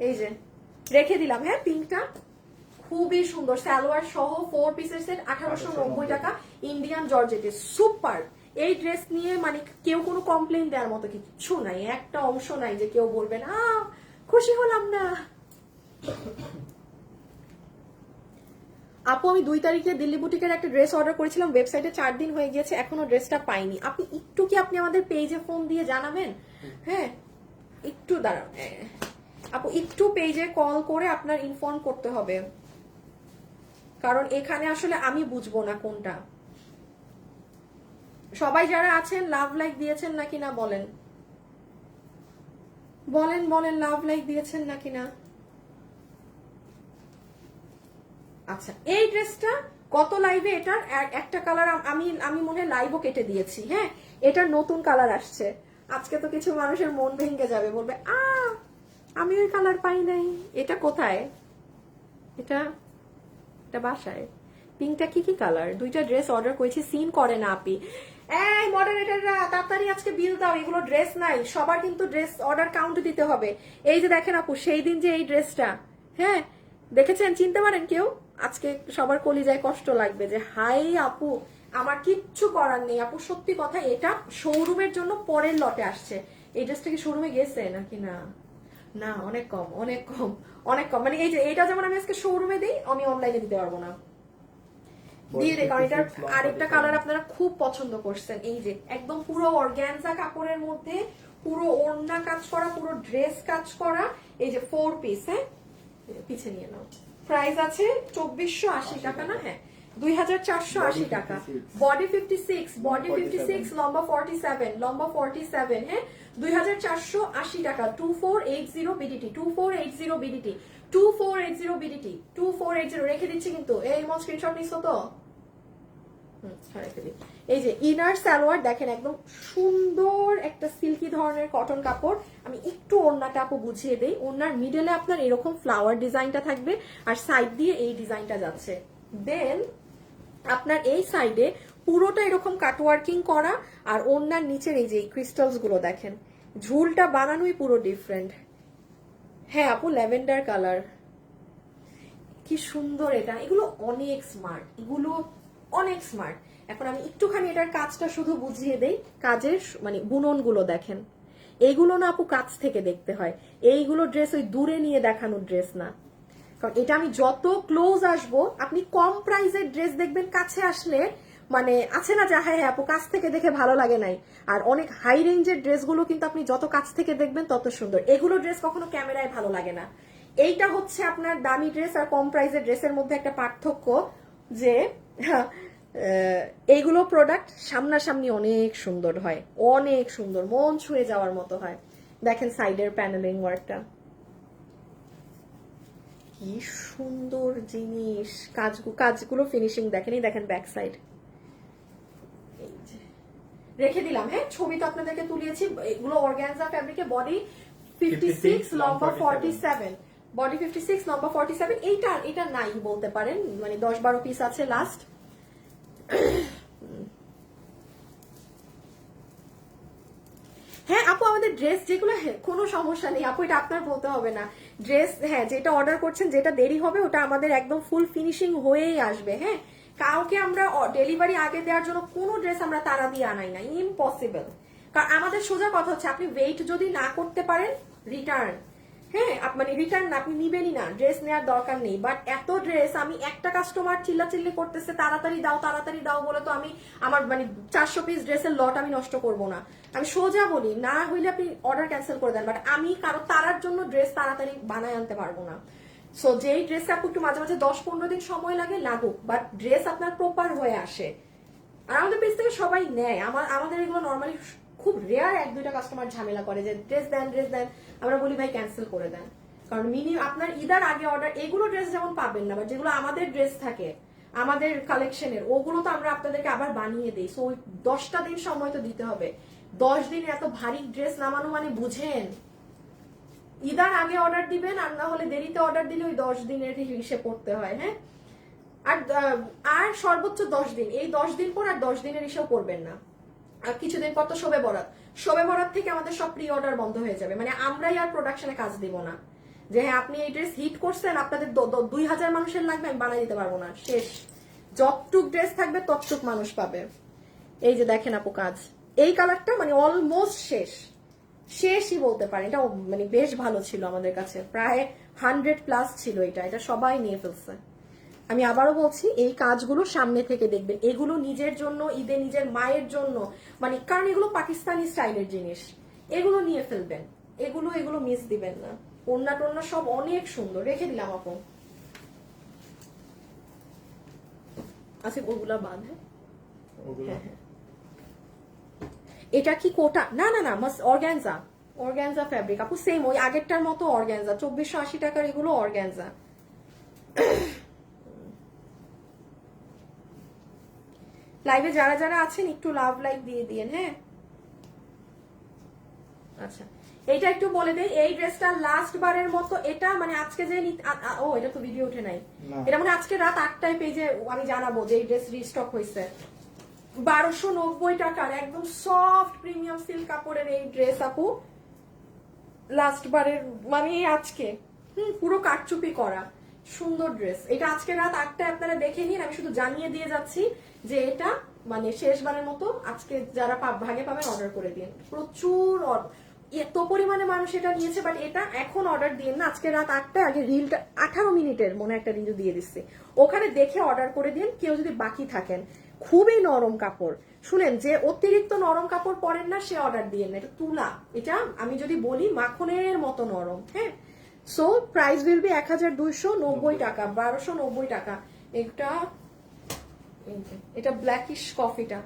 এই যে রেখে দিলাম, হ্যাঁ পিঙ্কটা খুবই সুন্দর, সালোয়ার সহ 4 পিসের সেট 1890 টাকা, ইন্ডিয়ান জর্জেটে, সুপার। এই ড্রেস নিয়ে মানে কেউ কোনো কমপ্লেন দেওয়ার মতো কিছু নাই, একটা অংশ নাই যে কেউ বলবেন খুশি হলাম না। আপু আমি 2 তারিখে দিল্লি বুটিকের একটা ড্রেস অর্ডার করেছিলাম, ওয়েবসাইটে 4 দিন হয়ে গিয়েছে, এখনো ড্রেসটা পাইনি। আপনি একটু কি আপনি আমাদের পেজে ফোন দিয়ে জানাবেন? হ্যাঁ একটু দাঁড়ান, আপু একটু পেজে কল করে আপনার ইনফর্ম করতে হবে, কারণ এখানে আসলে আমি বুঝবো না কোনটা। সবাই যারা আছেন লাভ লাইক দিয়েছেন নাকি না বলেন, বলেন বলেন লাভ লাইক দিয়েছেন নাকি না। আচ্ছা এই ড্রেসটা কত লাইভে, এটার একটা কালার আমি মনে হয় লাইভও কেটে দিয়েছি, হ্যাঁ এটার নতুন কালার আসছে, আজকে তো কিছু মানুষের মন ভেঙে যাবে, বলবে আমি ওই কালার পাই নাই। এটা কোথায়, এটা বাসায়। পিঙ্কটা কি কালার, দুইটা ড্রেস অর্ডার করেছি, সিন করে না আপি। এই মডারেটররা তাড়াতাড়ি আজকে বিল দাও, এগুলো ড্রেস নাই, সবার কিন্তু ড্রেস অর্ডার কাউন্ট দিতে হবে। এই যে দেখেন আপু সেই দিন যে এই ড্রেসটা, হ্যাঁ দেখেছেন, চিনতে পারেন কেউ? আজকে সবার কলিজায় কষ্ট লাগবে যে হাই আপু, আমার কিচ্ছু করার নেই আপু, সত্যি কথা। এটা শোরুমের জন্য পরের লটে আসছে, এই ড্রেসটা কি শোরুমে গেছে নাকি না? না অনেক কম অনেক কম অনেক কম, মানে এই যে এটা যেমন আমি আজকে শোরুমে দিই, আমি অনলাইনে দিতে পারবো না, দিয়ে দে, কারণ এটার আরেকটা কালার আপনারা খুব পছন্দ করছেন, এই যে একদম পুরো অর্গানজা কাপড়ের মধ্যে পুরো ওড়না কাজ করা, পুরো ড্রেস কাজ করা, এই যে 4 পিস, হ্যাঁ পিছে নিয়ে নাও। প্রাইস আছে 2480 টাকা না, হ্যাঁ 2480 টাকা। বডি 56, বডি 56, লম্বা 47, লম্বা 47, হ্যাঁ 2480 টাকা। 2480 বিডিটি, 2480 বিডিটি, 2480 বিডিটি, 2480 রেখে দিচ্ছি কিন্তু। এই মন স্ক্রিনশট নিছো তো? এই যে ইনার সালোয়ার দেখেন, একদম সুন্দর একটা সিল্কি ধরনের কটন কাপড়। আমি একটু ওড়নাটা আপু বুঝিয়ে দেই, ওড়নার মিডলে আপনার এরকম ফ্লাওয়ার ডিজাইনটা থাকবে, আর সাইড দিয়ে এই ডিজাইনটা যাচ্ছে। দেন আপনার এই সাইডে পুরোটা এরকম কাটওয়ার্কিং করা, আর ওড়নার নিচের এই যে ক্রিস্টালস গুলো দেখেন, ঝুলটা বানানোই পুরো ডিফারেন্ট। হ্যাঁ আপু ল্যাভেন্ডার কালার, কি সুন্দর এটা, এগুলো অনেক স্মার্ট, এগুলো অনেক স্মার্ট। এখন আমি একটুখানি এটার কাজটা শুধু বুঝিয়ে দেই। কাজের মানে বুননগুলো দেখেন, এইগুলো না আপু কাছ থেকে দেখতে হয়। এইগুলো ড্রেস ওই দূরে নিয়ে দেখানোর ড্রেস না, কারণ এটা আমি যত ক্লোজ আসবো, আপনি কম প্রাইসের ড্রেস দেখবেন কাছে আসলে মানে আছে না যে হ্যাঁ আপু কাছ থেকে দেখে ভালো লাগে নাই, আর অনেক হাই রেঞ্জের ড্রেসগুলো কিন্তু আপনি যত কাছ থেকে দেখবেন তত সুন্দর। এগুলো ড্রেস কখনো ক্যামেরায় ভালো লাগে না। এইটা হচ্ছে আপনার দামি ড্রেস আর কম প্রাইসের ড্রেসের মধ্যে একটা পার্থক্য, যে এইগুলো প্রোডাক্ট সামনাসামনি অনেক সুন্দর হয়, অনেক সুন্দর, মন ছুঁয়ে যাওয়ার মতো হয়। দেখেন সাইডের প্যানেলিং ওয়ার্কটা কি সুন্দর জিনিস, কাজগুলো ফিনিশিং দেখেনি, দেখেন ব্যাক সাইড। রেখে দিলাম, হ্যাঁ ছবি তো আপনাদেরকে তুলিয়েছি। এগুলো অর্গানজা ফ্যাব্রিকে, বডি 56, লম্বা 47, বডি 56, লম্বা 47। এটা নাই বলতে পারেন, মানে 10-12 পিস আছে লাস্ট। হ্যাঁ আপু আমাদের ড্রেস যেগুলো, কোনো সমস্যা নেই আপু, এটা আপনার বলতে হবে না। ড্রেস হ্যাঁ যেটা অর্ডার করছেন, যেটা দেরি হবে ওটা আমাদের একদম ফুল ফিনিশিং হয়েই আসবে। হ্যাঁ কাউকে আমরা ডেলিভারি আগে দেওয়ার জন্য কোনো ড্রেস আমরা তাড়া দিয়ে আনাই না, ইম্পসিবল। কারণ আমাদের সোজা কথা হচ্ছে, আপনি ওয়েট যদি না করতে পারেন রিটার্ন, হ্যাঁ মানে রিটার্ন আপনি নিবেনই না, ড্রেস নেওয়ার দরকার নেই। বাট এত ড্রেস, আমি একটা কাস্টমার চিল্লাচিল্লি করতেছে তাড়াতাড়ি দাও বলে তো আমি আমার মানে 400 পিস ড্রেসের লট আমি নষ্ট করব না। আমি সোজা বলি, না হইলে আপনি অর্ডার ক্যান্সেল করে দেন, বাট আমি কারো তারার জন্য ড্রেস তাড়াতাড়ি বানায় আনতে পারবো না। সো যেই ড্রেসে আপু একটু মাঝে মাঝে 10-15 দিন সময় লাগে লাগুক, বাট ড্রেস আপনার প্রপার হয়ে আসে। আর আমাদের পেজ থেকে সবাই নেয়, আমাদের এগুলো নর্মালি খুব রেয়ার 1-2টা কাস্টমার ঝামেলা করে যে ড্রেস দেন, আমরা বলি ভাই ক্যান্সেল করে দেন। কারণ আপনার ঈদের আগে অর্ডার, এগুলো ড্রেস যেমন পাবেন না, বাট যেগুলো আমাদের ড্রেস থাকে আমাদের কালেকশনের, ওগুলো তো আমরা আপনাদেরকে আবার বানিয়ে দিই। সো ওই 10টা দিন সময় তো দিতে হবে। 10 দিনে এত ভারী ড্রেস নামানো মানে বুঝেন, ঈদের আগে অর্ডার দিবেন, আর না হলে দেরিতে অর্ডার দিলে ওই 10 দিনের হিসেবে পড়তে হয়। হ্যাঁ আর সর্বোচ্চ 10 দিন, এই 10 দিন পর আর 10 দিনের হিসেব করবেন না। আর কিছুদিন পর তো শবে বরাত থেকে আমাদের সব প্রি অর্ডার বন্ধ হয়ে যাবে, মানে আমরাই আর প্রোডাকশনে কাজ দিব না। যে হ্যাঁ আপনি এই ড্রেস হিট করছেন, আপনাদের 2000 মানুষের লাগবে, আমি বানাই দিতে পারবো না, শেষ। যতটুক ড্রেস থাকবে ততটুক মানুষ পাবে। এই যে দেখেন আপু কাজ, এই কালারটা মানে অলমোস্ট শেষই বলতে পারেন। এটা মানে বেশ ভালো ছিল আমাদের কাছে, প্রায় 100+ ছিল এটা সবাই নিয়ে ফেলছে। আমি আবারও বলছি, এই কাজগুলো সামনে থেকে দেখবেন, এগুলো নিজের জন্য, ঈদে নিজের মায়ের জন্য, মানে কারণ এগুলো পাকিস্তানি স্টাইলের জিনিস, এগুলো নিয়ে ফেলবেন, এগুলো মিস দিবেন না। ওড়না টোড়না সব অনেক সুন্দর, রেখে দিলাম আপু। আচ্ছা ওগুলা বাঁধে, হ্যাঁ এটা কি কোটা? না মাস অর্গানজা ফ্যাব্রিক আপু, সেম ওই আগেরটার মতো অর্গানজা, 2480 টাকার এগুলো অর্গানজা। লাইভে যারা আছেন একটু লাভ লাইক দিয়ে দিয়েন। হ্যাঁ আচ্ছা এইটা একটু বলে দেই, এই ড্রেসটা লাস্ট বারের মতো, এটা মানে আজকে যে এটা তো ভিডিও উঠে নাই, এটা মানে আজকে রাত 8টায় পেজে আমি জানাবো যে এই ড্রেস রিস্টক হয়েছে। 1290 টাকার একদম সফট প্রিমিয়াম সিল্ক কাপড়ের এই ড্রেস আপু, লাস্ট বারের মানে আজকে পুরো কাটচুপি করা সুন্দর ড্রেস। এটা আজকে রাত 8টায় আপনারা দেখে নিন, আমি শুধু জানিয়ে দিয়ে যাচ্ছি যে এটা মানে শেষবারের মতো, আজকে যারা ভাগে পাবেন অর্ডার করে দিন। প্রচুর এত পরিমাণে মানুষ এটা নিয়েছে, বাট এটা এখন অর্ডার দিন না, আজকে রাত 8টায়, আগে রিলটা 18 মিনিটের মনে একটা রিল দিয়ে দিচ্ছে, ওখানে দেখে অর্ডার করে দিন কেউ যদি বাকি থাকেন। খুবই নরম কাপড়, শুনেন যে অতিরিক্ত নরম কাপড় পরেন না সে অর্ডার দিয়েন না, এটা তুলা, এটা আমি যদি বলি মাখনের মতো নরম। হ্যাঁ সো প্রাইস উইল বি 1290 টাকা, 1290 টাকা। এটা ব্ল্যাকিশ কফিটা,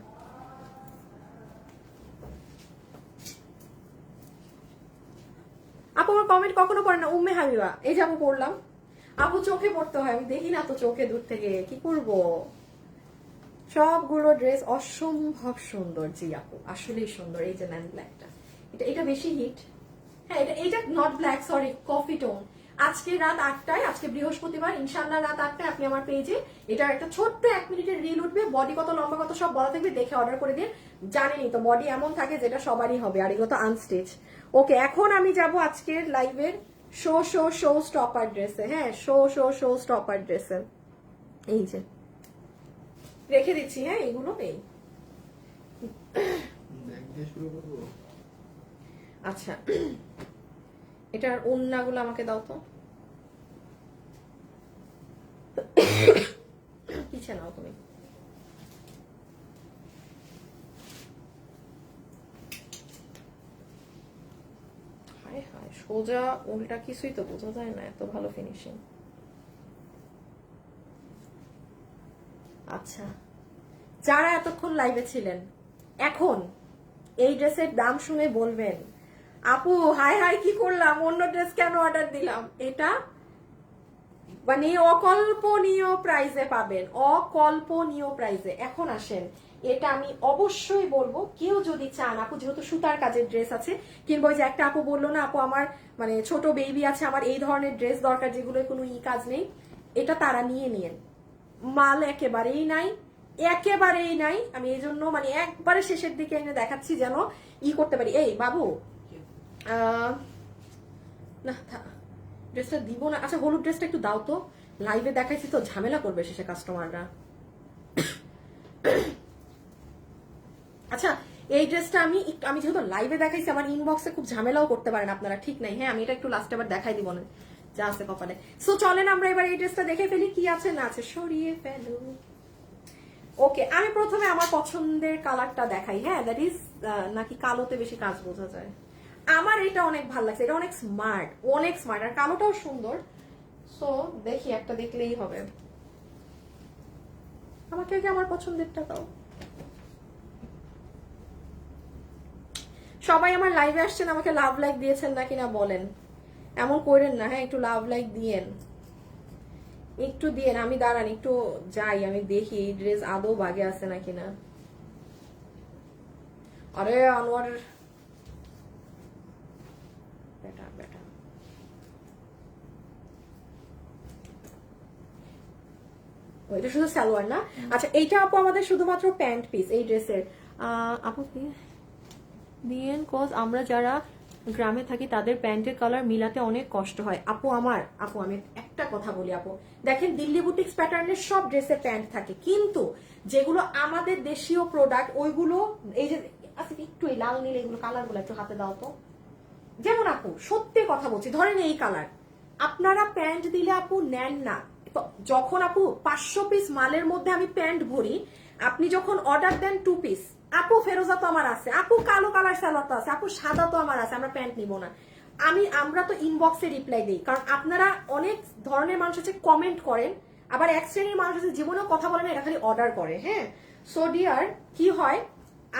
আপু আমার কমেন্ট কখনো পড়ে না। উম্মে হাবিবা, এই যে আপু পড়লাম, আপু চোখে পড়তে হয়, আমি দেখি না তো চোখে দূর থেকে, কি করবো। সবগুলো ড্রেস অসম্ভব সুন্দর, জি আপু আসলেই সুন্দর। এই যে ম্যান ব্ল্যাকটা, এটা বেশি হিট। হ্যাঁ এটা not black, sorry coffee tone. আজকে রাত 8টায়, আজকে বৃহস্পতিবার, ইনশাআল্লাহ রাত 8টায় আপনি আমার পেজে এটার একটা ছোট্ট 1 মিনিটের রিল উঠবে, বডি কত লম্বা কত সব বলা থাকবে, দেখে অর্ডার করে দিন। জানেনই তো বডি এমন থাকে যেটা সবারই হবে, আর এগুলো তো আনস্টিচ। ওকে এখন আমি যাব আজকের লাইভের শো স্টপার ড্রেসে। হ্যাঁ শো স্টপার ড্রেসে, এই যে রেখে দিচ্ছি। হ্যাঁ, এগুলো নেই। ব্যাগ দিয়ে শুরু করবো। আচ্ছা, এটার ওড়নাগুলো আমাকে দাও তো। পিছে নাও তুমি। হায় হায়, সোজা উল্টা কিছুই তো বোঝা যায় না, এত ভালো ফিনিশিং। আচ্ছা, যারা এতক্ষণ লাইভে ছিলেন, এখন এই ড্রেসের দাম শুনে বলবেন আপু হাই হাই কি করলাম, অন্য ড্রেস কেন অর্ডার দিলাম। এটা মানে অকল্পনীয় প্রাইসে পাবেন, অকল্পনীয় প্রাইসে। এখন আসেন, এটা আমি অবশ্যই বলবো, কেউ যদি চান আপু, যেহেতু সুতার কাজের ড্রেস আছে, কিংবা ওই যে একটা আপু বললো না আপু আমার মানে ছোট বেবি আছে, আমার এই ধরনের ড্রেস দরকার যেগুলো কোনো কাজ নেই, এটা তারা নিয়ে নিন। মাল একেবারেই নাই, একেবারেই নাই। আমি এই জন্য মানে একবারে শেষের দিকে এনে দেখাচ্ছি যেন করতে পারি। এই বাবু, না ড্রেসটা দিব না। আচ্ছা, হলুদ ড্রেসটা একটু দাও তো, লাইভে দেখাইছি তো ঝামেলা করবে শেষে কাস্টমাররা। আচ্ছা, এই ড্রেসটা আমি যেহেতু লাইভে দেখাইছি, আমার ইনবক্সে খুব ঝামেলাও করতে পারেন আপনারা, ঠিক নাই। হ্যাঁ, আমি এটা একটু লাস্টে আবার দেখাই দিব না যা আছে কপালে। সো চলেন আমরা এবার এই ড্রেসটা দেখে ফেলি কি আছে না আছে, সরিয়ে ফেলো। ওকে, আমি প্রথমে আমার পছন্দের কালারটা দেখাই। হ্যাঁ, দ্যাট ইজ নাকি কালোতে বেশি কাজ বোঝা যায়। আমার এটা অনেক ভালো লাগছে, এটা অনেক স্মার্ট, অনেক স্মার্ট, আর কালোটাও সুন্দর। সো দেখি, একটা দেখলেই হবে। আমাকে আগে আমার পছন্দেরটা দাও। সবাই আমার লাইভে আসছেন, আমাকে লাভ লাইক দিয়েছেন নাকি না বলেন, এমন করেন না। হ্যাঁ, একটু লাভ লাইক দিয়েন, একটু দিয়েন। আমি দাঁড়ান একটু যাই, আমি দেখি এই ড্রেস আদৌ বাগে আছে নাকি না। আরে আনোয়ার বেটা বেটা, এটা শুধু সালোয়ার না। আচ্ছা, এইটা আপু আমাদের শুধুমাত্র প্যান্ট পিস এই ড্রেসের। আপু দিয়েন, কজ আমরা যারা গ্রামে থাকি তাদের প্যান্টের কালার মিলাতে অনেক কষ্ট হয়। আপু আমি একটা কথা বলি আপু, দেখেন দিল্লি বুটিক্স প্যাটার্নের সব ড্রেসে প্যান্ট থাকে, কিন্তু যেগুলো আমাদের দেশীয় প্রোডাক্ট ওইগুলো, এই যে আচ্ছা একটু এই লাল নীল এগুলো কালারগুলো একটু হাতে দাও তো। যেমন আপু সত্যি কথা বলছি, ধরেন এই কালার আপনারা প্যান্ট দিলে আপু নেন না। যখন আপু 500 পিস মালের মধ্যে আমি প্যান্ট ভরি, আপনি যখন অর্ডার দেন 2 পিস, আপু ফেরোজা তো আমার আছে, আপু কালো কালার সালোয়ার তো আছে, আপু সাদা তো আমার আছে, আমরা প্যান্ট নিব না। আমরা তো ইনবক্সে রিপ্লাই দিই, কারণ আপনারা অনেক ধরনের মানুষ আছে কমেন্ট করেন, আবার এক শ্রেণীর মানুষ আছে জীবনেও কথা বলে না, এটা খালি অর্ডার করে। হ্যাঁ, সো ডিয়ার, কি হয়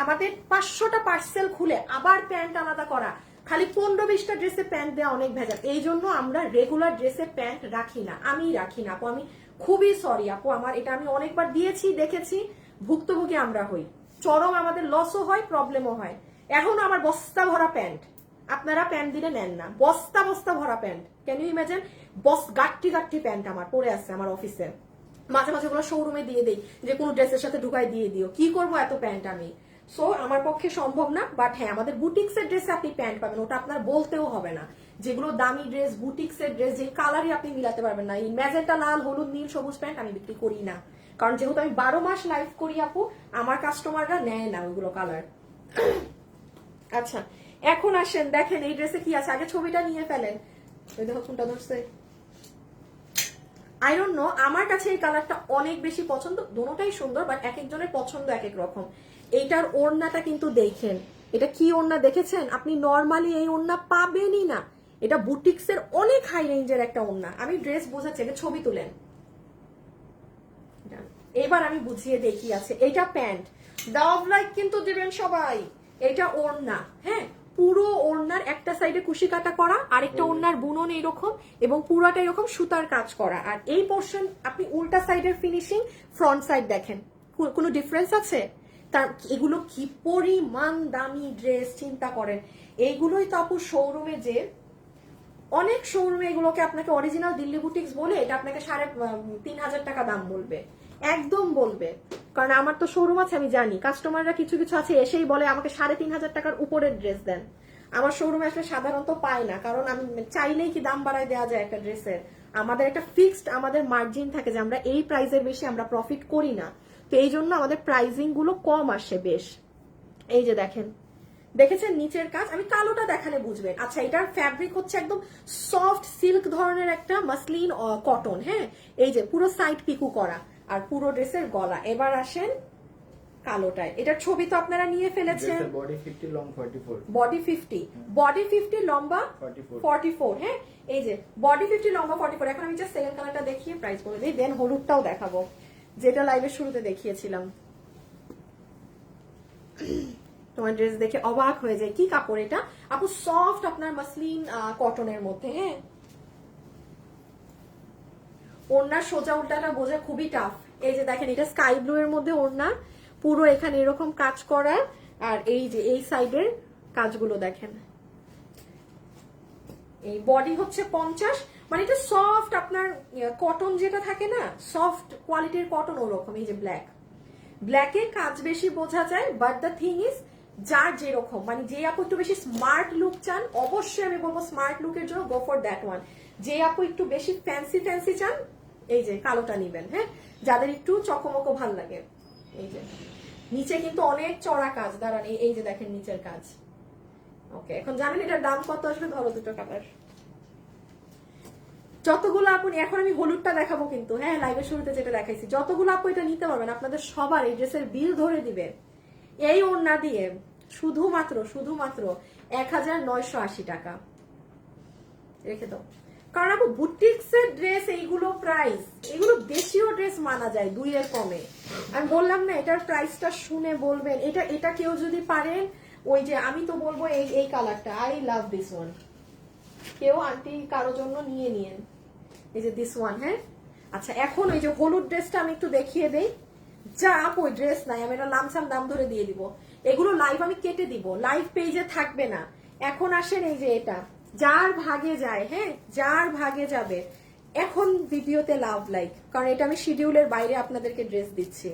আমাদের 500টা পার্সেল খুলে আবার প্যান্ট আলাদা করা, খালি 15-20টা ড্রেসে প্যান্ট দেওয়া অনেক ভেজাল। এই জন্য আমরা রেগুলার ড্রেসে প্যান্ট রাখি না, আমি রাখি না আপু। আমি খুবই সরি আপু, আমার এটা আমি অনেকবার দিয়েছি, দেখেছি, ভুক্তভোগী আমরা হই, চরম আমাদের লসও হয়, প্রবলেমও হয়। এখন আমার বস্তা ভরা প্যান্ট, আপনারা প্যান্ট দিলে নেন না, বস্তা বস্তা ভরা প্যান্ট। ক্যান ইউ ইমাজিন, গাট্টি গাট্টি প্যান্ট আমার পরে আছে আমার অফিসে, মাঝে মাঝে ওগুলো শোরুমে দিয়ে দেই যে কোনো ড্রেসের সাথে ঢুকাই দিয়ে দিও, কি করবো এত প্যান্ট আমি। সো আমার পক্ষে সম্ভব না, বাট হ্যাঁ আমাদের বুটিক্সের ড্রেসে আপনি প্যান্ট পাবেন, ওটা আপনার বলতেও হবে না। যেগুলো দামি ড্রেস, বুটিক্সের ড্রেস, যে কালারই আপনি মিলাতে পারবেন না, এই ম্যাজেন্টা, লাল, হলুদ, নীল, সবুজ প্যান্ট আমি বিক্রি করি না, কারণ যেহেতু আমি 12 মাস লাইভ করি আপু, আমার কাস্টমাররা নেয় না ওইগুলো কালার। আচ্ছা, এখন আসেন দেখেন এই ড্রেসে কি আছে, আগে ছবিটা নিয়ে ফেলেন। ওই দেখো কোনটা ধরছে, আই ডোন্ট নো, আমার কাছে এই কালারটা অনেক বেশি পছন্দ, দুটোটাই সুন্দর, বাট এক একজনের পছন্দ এক এক রকম। এইটার ওড়নাটা কিন্তু দেখেন, এটা কি ওড়না দেখেছেন আপনি, নর্মালি এই ওড়না পাবেনই না, এটা বুটিক্সের অনেক হাই রেঞ্জের একটা ওড়না। আমি ড্রেস বোঝাচ্ছি, এটা ছবি তুলেন, এবার আমি বুঝিয়ে দেখি আছে। এটা প্যান্ট, লাভ লাইক কিন্তু দিবেন সবাই। এটা ওড়না, হ্যাঁ পুরো ওড়নার একটা সাইডে কুশি কাটা করা, আরেকটা ওড়নার বুনন এইরকম, এবং পুরোটা এরকম সুতার কাজ করা। আর এই পোর্শন আপনি উল্টা সাইডের ফিনিশিং, ফ্রন্ট সাইড দেখেন, কোনো ডিফারেন্স আছে? তার এগুলো কি পরিমাণ দামি ড্রেস চিন্তা করেন। এইগুলোই তো আপু শোরুমে, যে অনেক শোরুমে এগুলোকে আপনাকে অরিজিনাল দিল্লি বুটিক্স বলে এটা আপনাকে 3,500 টাকা দাম বলবে, একদম বলবে। কারণ আমার তো শোরুম আছে, আমি জানি কাস্টমাররা কিছু কিছু আছে এসেই বলে আমাকে 3,500 টাকার উপরের ড্রেস দেন। আমার শোরুমে আসলে সাধারণত পায় না, কারণ আমি চাইলেই কি দাম বাড়ায় দেওয়া যায় একটা ড্রেসের। আমাদের একটা ফিক্সড আমাদের মার্জিন থাকে যে আমরা এই প্রাইসের বেশি আমরা প্রফিট করি না। তো এই জন্য আমাদের প্রাইজিং গুলো কম আসে বেশ। এই যে দেখেন, দেখেছেন নিচের কাজ, আমি কালোটা দেখালে বুঝবেন। আচ্ছা, এটার ফ্যাব্রিক হচ্ছে একদম সফট সিল্ক ধরনের একটা মাসলিন কটন। হ্যাঁ, এই যে পুরো সাইড পিকু করা আর পুরো ড্রেসের গলা। এবার আসেন কালোটায়, এটার ছবি তো আপনারা নিয়ে ফেলেছেন। বডি 50 লং 44, বডি 50, বডি 50 লম্বা 44। হ্যাঁ, এই যে বডি 50 লম্বা 44। এখন আমি জাস্ট সেকেন্ড কালারটা দেখিয়ে প্রাইস বলে দিই, দেন হলুদটাও দেখাবো যেটা লাইভের শুরুতে দেখিয়েছিলাম। তোমার ড্রেস দেখে অবাক হয়ে যায়, কি কাপড় এটা আপু, সফট আপনার মাসলিন কটনের মধ্যে। হ্যাঁ, ওড়নার সোজা উল্টাটা বোঝা খুবই টাফ। এই যে দেখেন, এটা স্কাই ব্লু এর মধ্যে ওড়না, পুরো এখানে এরকম কাজ করা, আর এই যে এই সাইডের কাজগুলো দেখেন। এই বডি হচ্ছে 50, মানে এটা সফট আপনার কটন যেটা থাকে না, সফট কোয়ালিটির কটন ওরকম। এই যে ব্ল্যাকে কাজ বেশি বোঝা যায়, বাট দ্য থিং ইজ যার যেরকম, মানে যে আপু একটু বেশি স্মার্ট লুক চান, অবশ্যই আমি বলবো স্মার্ট লুকের জন্য গো ফর দ্যাট ওয়ান। যে আপু একটু বেশি ফ্যান্সি চান, এই যে কালোটা নিবেন। হ্যাঁ, যাদের একটু চকমকো ভাল লাগে। এই যে নিচে কিন্তু অনেক চড়া কাজ, দাঁড়ান এই যে দেখেন নিচের কাজ। ওকে, এখন জানেন এটার দাম কত আসবে? ধরো দুটো কালার, যতগুলো আপনি, এখন আমি হলুদটা দেখাবো কিন্তু। হ্যাঁ, লাইভের শুরুতে যেটা দেখাইছি, যতগুলো আপু এটা নিতে পারবেন আপনাদের সবার এই ড্রেসের বিল ধরে দিবে এই ওড়না দিয়ে শুধুমাত্র 1980 টাকা। রেখে দাও, কারণ আপু বুটিক্সের ড্রেস এইগুলো প্রাইস, এগুলো দেশীয় ড্রেস মানা যায় 2 এর কমে। আমি বললাম না, এটার প্রাইসটা শুনে বলবেন। এটা কেউ যদি পারেন, ওই যে আমি তো বলবো এই কালারটা, আই লাভ দিস ওয়ান, কেউ আন্টি কারোর জন্য নিয়ে নিয়েন। এই যে দিস ওয়ান। হ্যাঁ, আচ্ছা, এখন ওই যে হলুদ ড্রেসটা আমি একটু দেখিয়ে দেই। যা আপু ওই ড্রেস নাই, আমি এটা লামসাম দাম ধরে দিয়ে দিব। এগুলো লাইভ আমি কেটে দিব, লাইভ পেজে থাকবে না। এখন আসেন এই যে এটা, যার ভাগে যায়, হ্যাঁ যার ভাগে যাবে, এখন ভিডিওতে লাভ লাইক, কারণ এটা আমি শিডিউলের বাইরে আপনাদেরকে ড্রেস দিচ্ছি।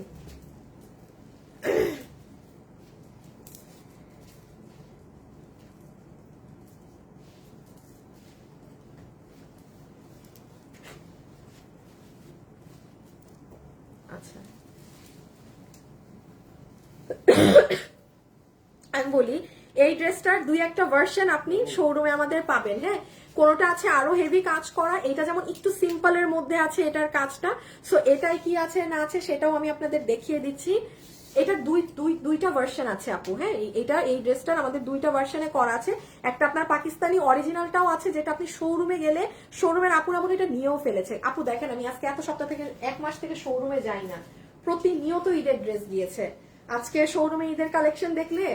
আচ্ছা, আমি বলি এই ড্রেসটার 2-1টা ভার্সন আপনি শোরুমে আমাদের পাবেন। হ্যাঁ, কোনোটা আছে আরো হেভি কাজ করা, এটা যেমন একটু সিম্পলের মধ্যে আছে এটার কাজটা। সো এটাই কি আছে না আছে সেটাও আমি আপনাদের দেখিয়ে দিচ্ছি। এটার দুইটা ভার্সন আছে আপু। হ্যাঁ, এই ড্রেসটার আমাদের 2টা ভার্সনে করা আছে। একটা আপনার পাকিস্তানি অরিজিনালটাও আছে, যেটা আপনি শোরুমে গেলে শোরুমের আপুরা বলে এটা নিয়েও ফেলেছে। আপু দেখেন, আমি আজকে এত সপ্তাহ থেকে 1 মাস থেকে শোরুমে যাই না, প্রতিনিয়ত ঈদের ড্রেস দিয়েছে। আজকে শোরুমে ঈদের কালেকশন দেখলে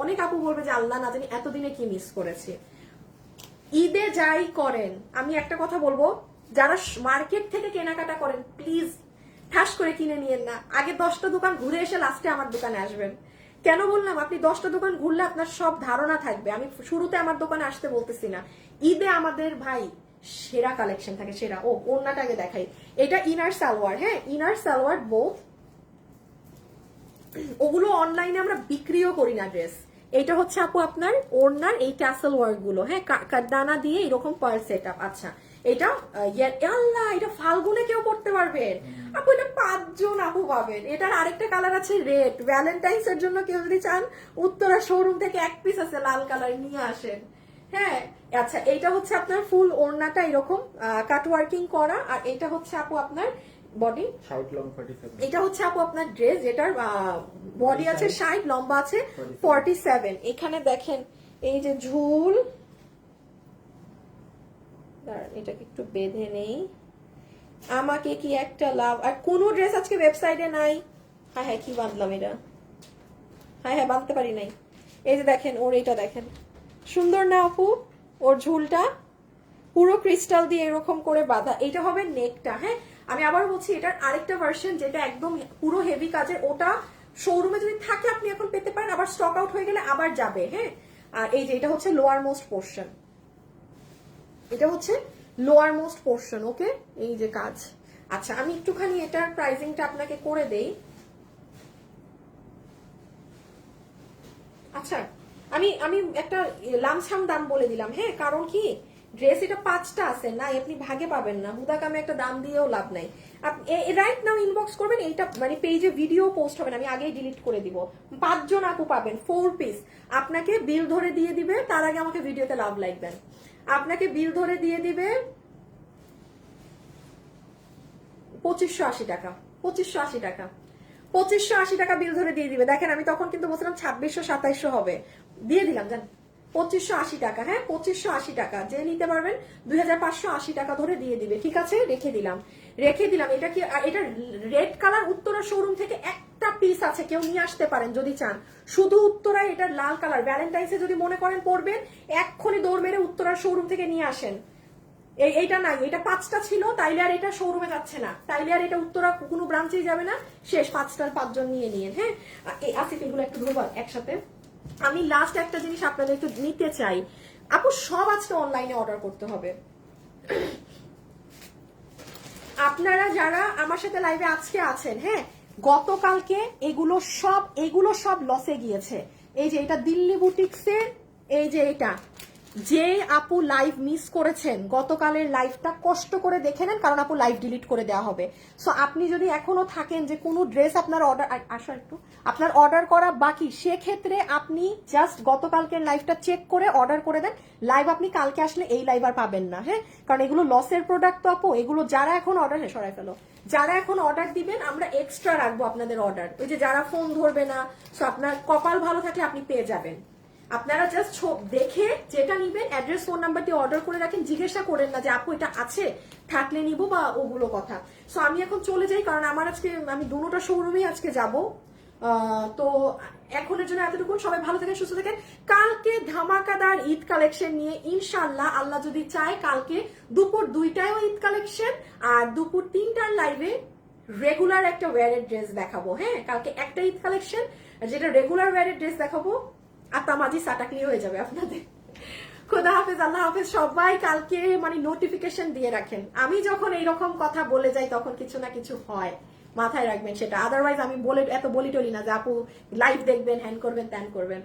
অনেক আপু বলবে যে আল্লাহ না জানি এতদিনে কি মিস করেছি। ঈদে যাই করেন, আমি একটা কথা বলবো, যারা মার্কেট থেকে কেনাকাটা করেন প্লিজ ঠাস করে কিনে নিয়েন না। আগে 10টা দোকান ঘুরে এসে লাস্টে আমার দোকানে আসবেন। কেন বললাম? আপনি 10টা দোকান ঘুরলে আপনার সব ধারণা থাকবে। আমি শুরুতে আমার দোকানে আসতে বলতেছি না, ঈদে আমাদের ভাই সেরা কালেকশন থাকে, সেরা। ও ওড়নাটা আগে দেখাই, এটা ইনার সালোয়ার। হ্যাঁ, ইনার সালোয়ার বোথ, ওগুলো অনলাইনে আমরা বিক্রিও করি না ড্রেস। এটা হচ্ছে আপু আপনার ওড়নার এই ট্যাসেল ওয়ার্ক গুলো। হ্যাঁ, কাটদানা দিয়ে এরকম পার সেট আপ। আচ্ছা, এটা আল্লাহ, এটা ফাল্গুনে কেউ পড়তে পারবেন আপু, এটা 5 জন আপু পাবেন। এটার আরেকটা কালার আছে রেড, ভ্যালেন্টাইন্স এর জন্য কেউ যদি চান, উত্তরা শোরুম থেকে 1 পিস আছে লাল কালার, নিয়ে আসেন। হ্যাঁ, আচ্ছা, এইটা হচ্ছে আপনার ফুল ওড়নাটা এরকম কাট ওয়ার্কিং করা, আর এটা হচ্ছে আপু আপনার বডি 60 লং 47। এটা হচ্ছে আপু আপনার ড্রেস, যেটার বডি আছে 60, লম্বা আছে 47। এখানে দেখেন এই যে ঝুল, এটাকে একটু বেঁধে নেই, আমাকে কি একটা লাভ। আর কোন ড্রেস আজকে ওয়েবসাইটে নাই। হ্যাঁ হ্যাঁ, কি বাঁধলাম এটা, হ্যাঁ হ্যাঁ বাঁধতে পারি নাই। এই যে দেখেন ওর, এটা দেখেন সুন্দর না আপু, ওর ঝুলটা পুরো ক্রিস্টাল দিয়ে এরকম করে বাঁধা। এটা হবে নেকটা। হ্যাঁ, আমি আবার বলছি, এটার আরেকটা ভার্সন যেটা একদম পুরো হেভি কাজের, ওটা শোরুমে যদি থাকে আপনি এখন পেতে পারেন, আবার স্টক আউট হয়ে গেলে আবার যাবে। হ্যাঁ, আর এই যে এটা হচ্ছে লোয়ার মোস্ট পোর্শন, এটা হচ্ছে লোয়ার মোস্ট পোর্শন। ওকে, এই যে কাজ। আচ্ছা, আমি একটুখানি এটার প্রাইসিংটা আপনাকে করে দেই। আচ্ছা, আমি একটা লামসাম দাম বলে দিলাম। হ্যাঁ, কারণ কি ড্রেস এটা 5টা আছে না, আপনি ভাগে পাবেন না, হুদাকামে একটা দাম দিয়েও লাভ নাই। রাইট নাও ইনবক্স করবেন, এইটা মানে পেজে ভিডিও পোস্ট হবে না, আমি আগেই ডিলিট করে দিব। 5 জন আপু পাবেন 4 পিস। আপনাকে বিল ধরে দিয়ে দিবে, তার আগে আমাকে ভিডিওতে লাভ লাইক দেন। আপনাকে বিল ধরে দিয়ে দিবে 2580 টাকা, 2580 টাকা, 2580 টাকা বিল ধরে দিয়ে দিবে। দেখেন আমি তখন কিন্তু বলছিলাম 2600-2700 হবে, দিয়ে দিলাম জান 2580 টাকা। হ্যাঁ 2580 টাকা, যে নিতে পারবেন 2580 টাকা ধরে দিয়ে দিবে। ঠিক আছে, রেখে দিলাম, রেখে দিলাম। এটা কি, এটা রেড কালার উত্তরা শোরুম থেকে একটা পিস আছে, কেউ নিয়ে আসতে পারেন যদি চান। শুধু উত্তরায় এটা লাল কালার, ভ্যালেন্টাইন্সে যদি মনে করেন পরবেন, এক্ষুনি দৌড় মেরে উত্তরার শোরুম থেকে নিয়ে আসেন। এইটা নাই, এটা 5টা ছিল, তাইলে আর এটা শোরুমে যাচ্ছে না, তাইলে আর এটা উত্তরা কোনো ব্রাঞ্চেই যাবে না, শেষ। 5টার 5 জন নিয়ে নিয়ে। হ্যাঁ এই আসিফ এগুলো একটু ধরবো একসাথে। আমি লাস্ট একটা জিনিস আপনাদের একটু নিতে চাই আপু, সব আজকে অনলাইনে অর্ডার করতে হবে। আপনারা যারা আমার সাথে লাইভে আজকে আছেন, হ্যাঁ গতকালকে এগুলো সব লসে গিয়েছে। এই যে এটা দিল্লি বুটিক্সের, এই যে এটা, যে আপু লাইভ মিস করেছেন গতকালের লাইভটা কষ্ট করে দেখে নেন, কারণ আপু লাইভ ডিলিট করে দেওয়া হবে। সো আপনি যদি এখনো থাকেন যে কোনো ড্রেস আপনার অর্ডার, আসো একটু, আপনার অর্ডার করা বাকি, সেক্ষেত্রে আপনি জাস্ট গতকালকের লাইভটা চেক করে অর্ডার করে দেন। লাইভ আপনি কালকে আসলে এই লাইভ আর পাবেন না। হ্যাঁ কারণ এগুলো লসের প্রোডাক্ট তো আপু, এগুলো যারা এখন অর্ডার, হ্যাঁ সরাই ফেলো, যারা এখন অর্ডার দিবেন আমরা এক্সট্রা রাখবো আপনাদের অর্ডার। ওই যে যারা ফোন ধরবে না, সো আপনার কপাল ভালো থাকলে আপনি পেয়ে যাবেন। আপনারা জাস্ট দেখে যেটা নিবেন, অ্যাড্রেস ফোন নাম্বার দিয়ে অর্ডার করে রাখেন, জিজ্ঞাসা করেন না যে আপু এটা আছে থাকলে নিব বা ওগুলো কথা। সো আমি এখন চলে যাই, কারণ আমার আজকে, আমি দুটোটা শোরুমেই আজকে যাব। তো এখনের জন্য এতটুকু, সবাই ভালো থাকেন, সুস্থ থাকেন। কালকে ধামাকাদার ঈদ কালেকশন নিয়ে ইনশাল্লাহ, আল্লাহ যদি চায়, কালকে দুপুর 2টায়ও ঈদ কালেকশন, আর দুপুর 3টার লাইভে রেগুলার একটা ওয়্যারের ড্রেস দেখাবো। হ্যাঁ কালকে একটা ঈদ কালেকশন, যেটা রেগুলার ওয়্যারের ড্রেস দেখাবো, আর তামাজি সাটাকলি হয়ে যাবে আপনাদের। খোদা হাফেজ, আল্লাহ হাফেজ। সবাই কালকে মানে নোটিফিকেশন দিয়ে রাখেন, আমি যখন এইরকম কথা বলে যাই তখন কিছু না কিছু হয়, মাথায় রাখবেন সেটা। আদারওয়াইজ আমি এত বলি টলি না যে আপু লাইভ দেখবেন, হ্যান্ড করবেন, ত্যান করবেন।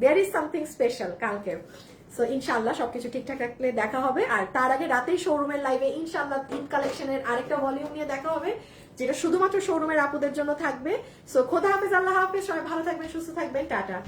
দেয়ার ইজ সামথিং স্পেশাল কালকে। সো ইনশাল্লাহ সবকিছু ঠিকঠাক রাখলে দেখা হবে। আর তার আগে রাতেই শোরুমের লাইভে ইনশাল্লাহ ঈদ কালেকশনের আরেকটা ভলিউম নিয়ে দেখা হবে, যেটা শুধুমাত্র শোরুমের আপুদের জন্য থাকবে। সো খোদা হাফেজ, আল্লাহ হাফেজ, সবাই ভালো থাকবেন, সুস্থ থাকবেন, টাটা।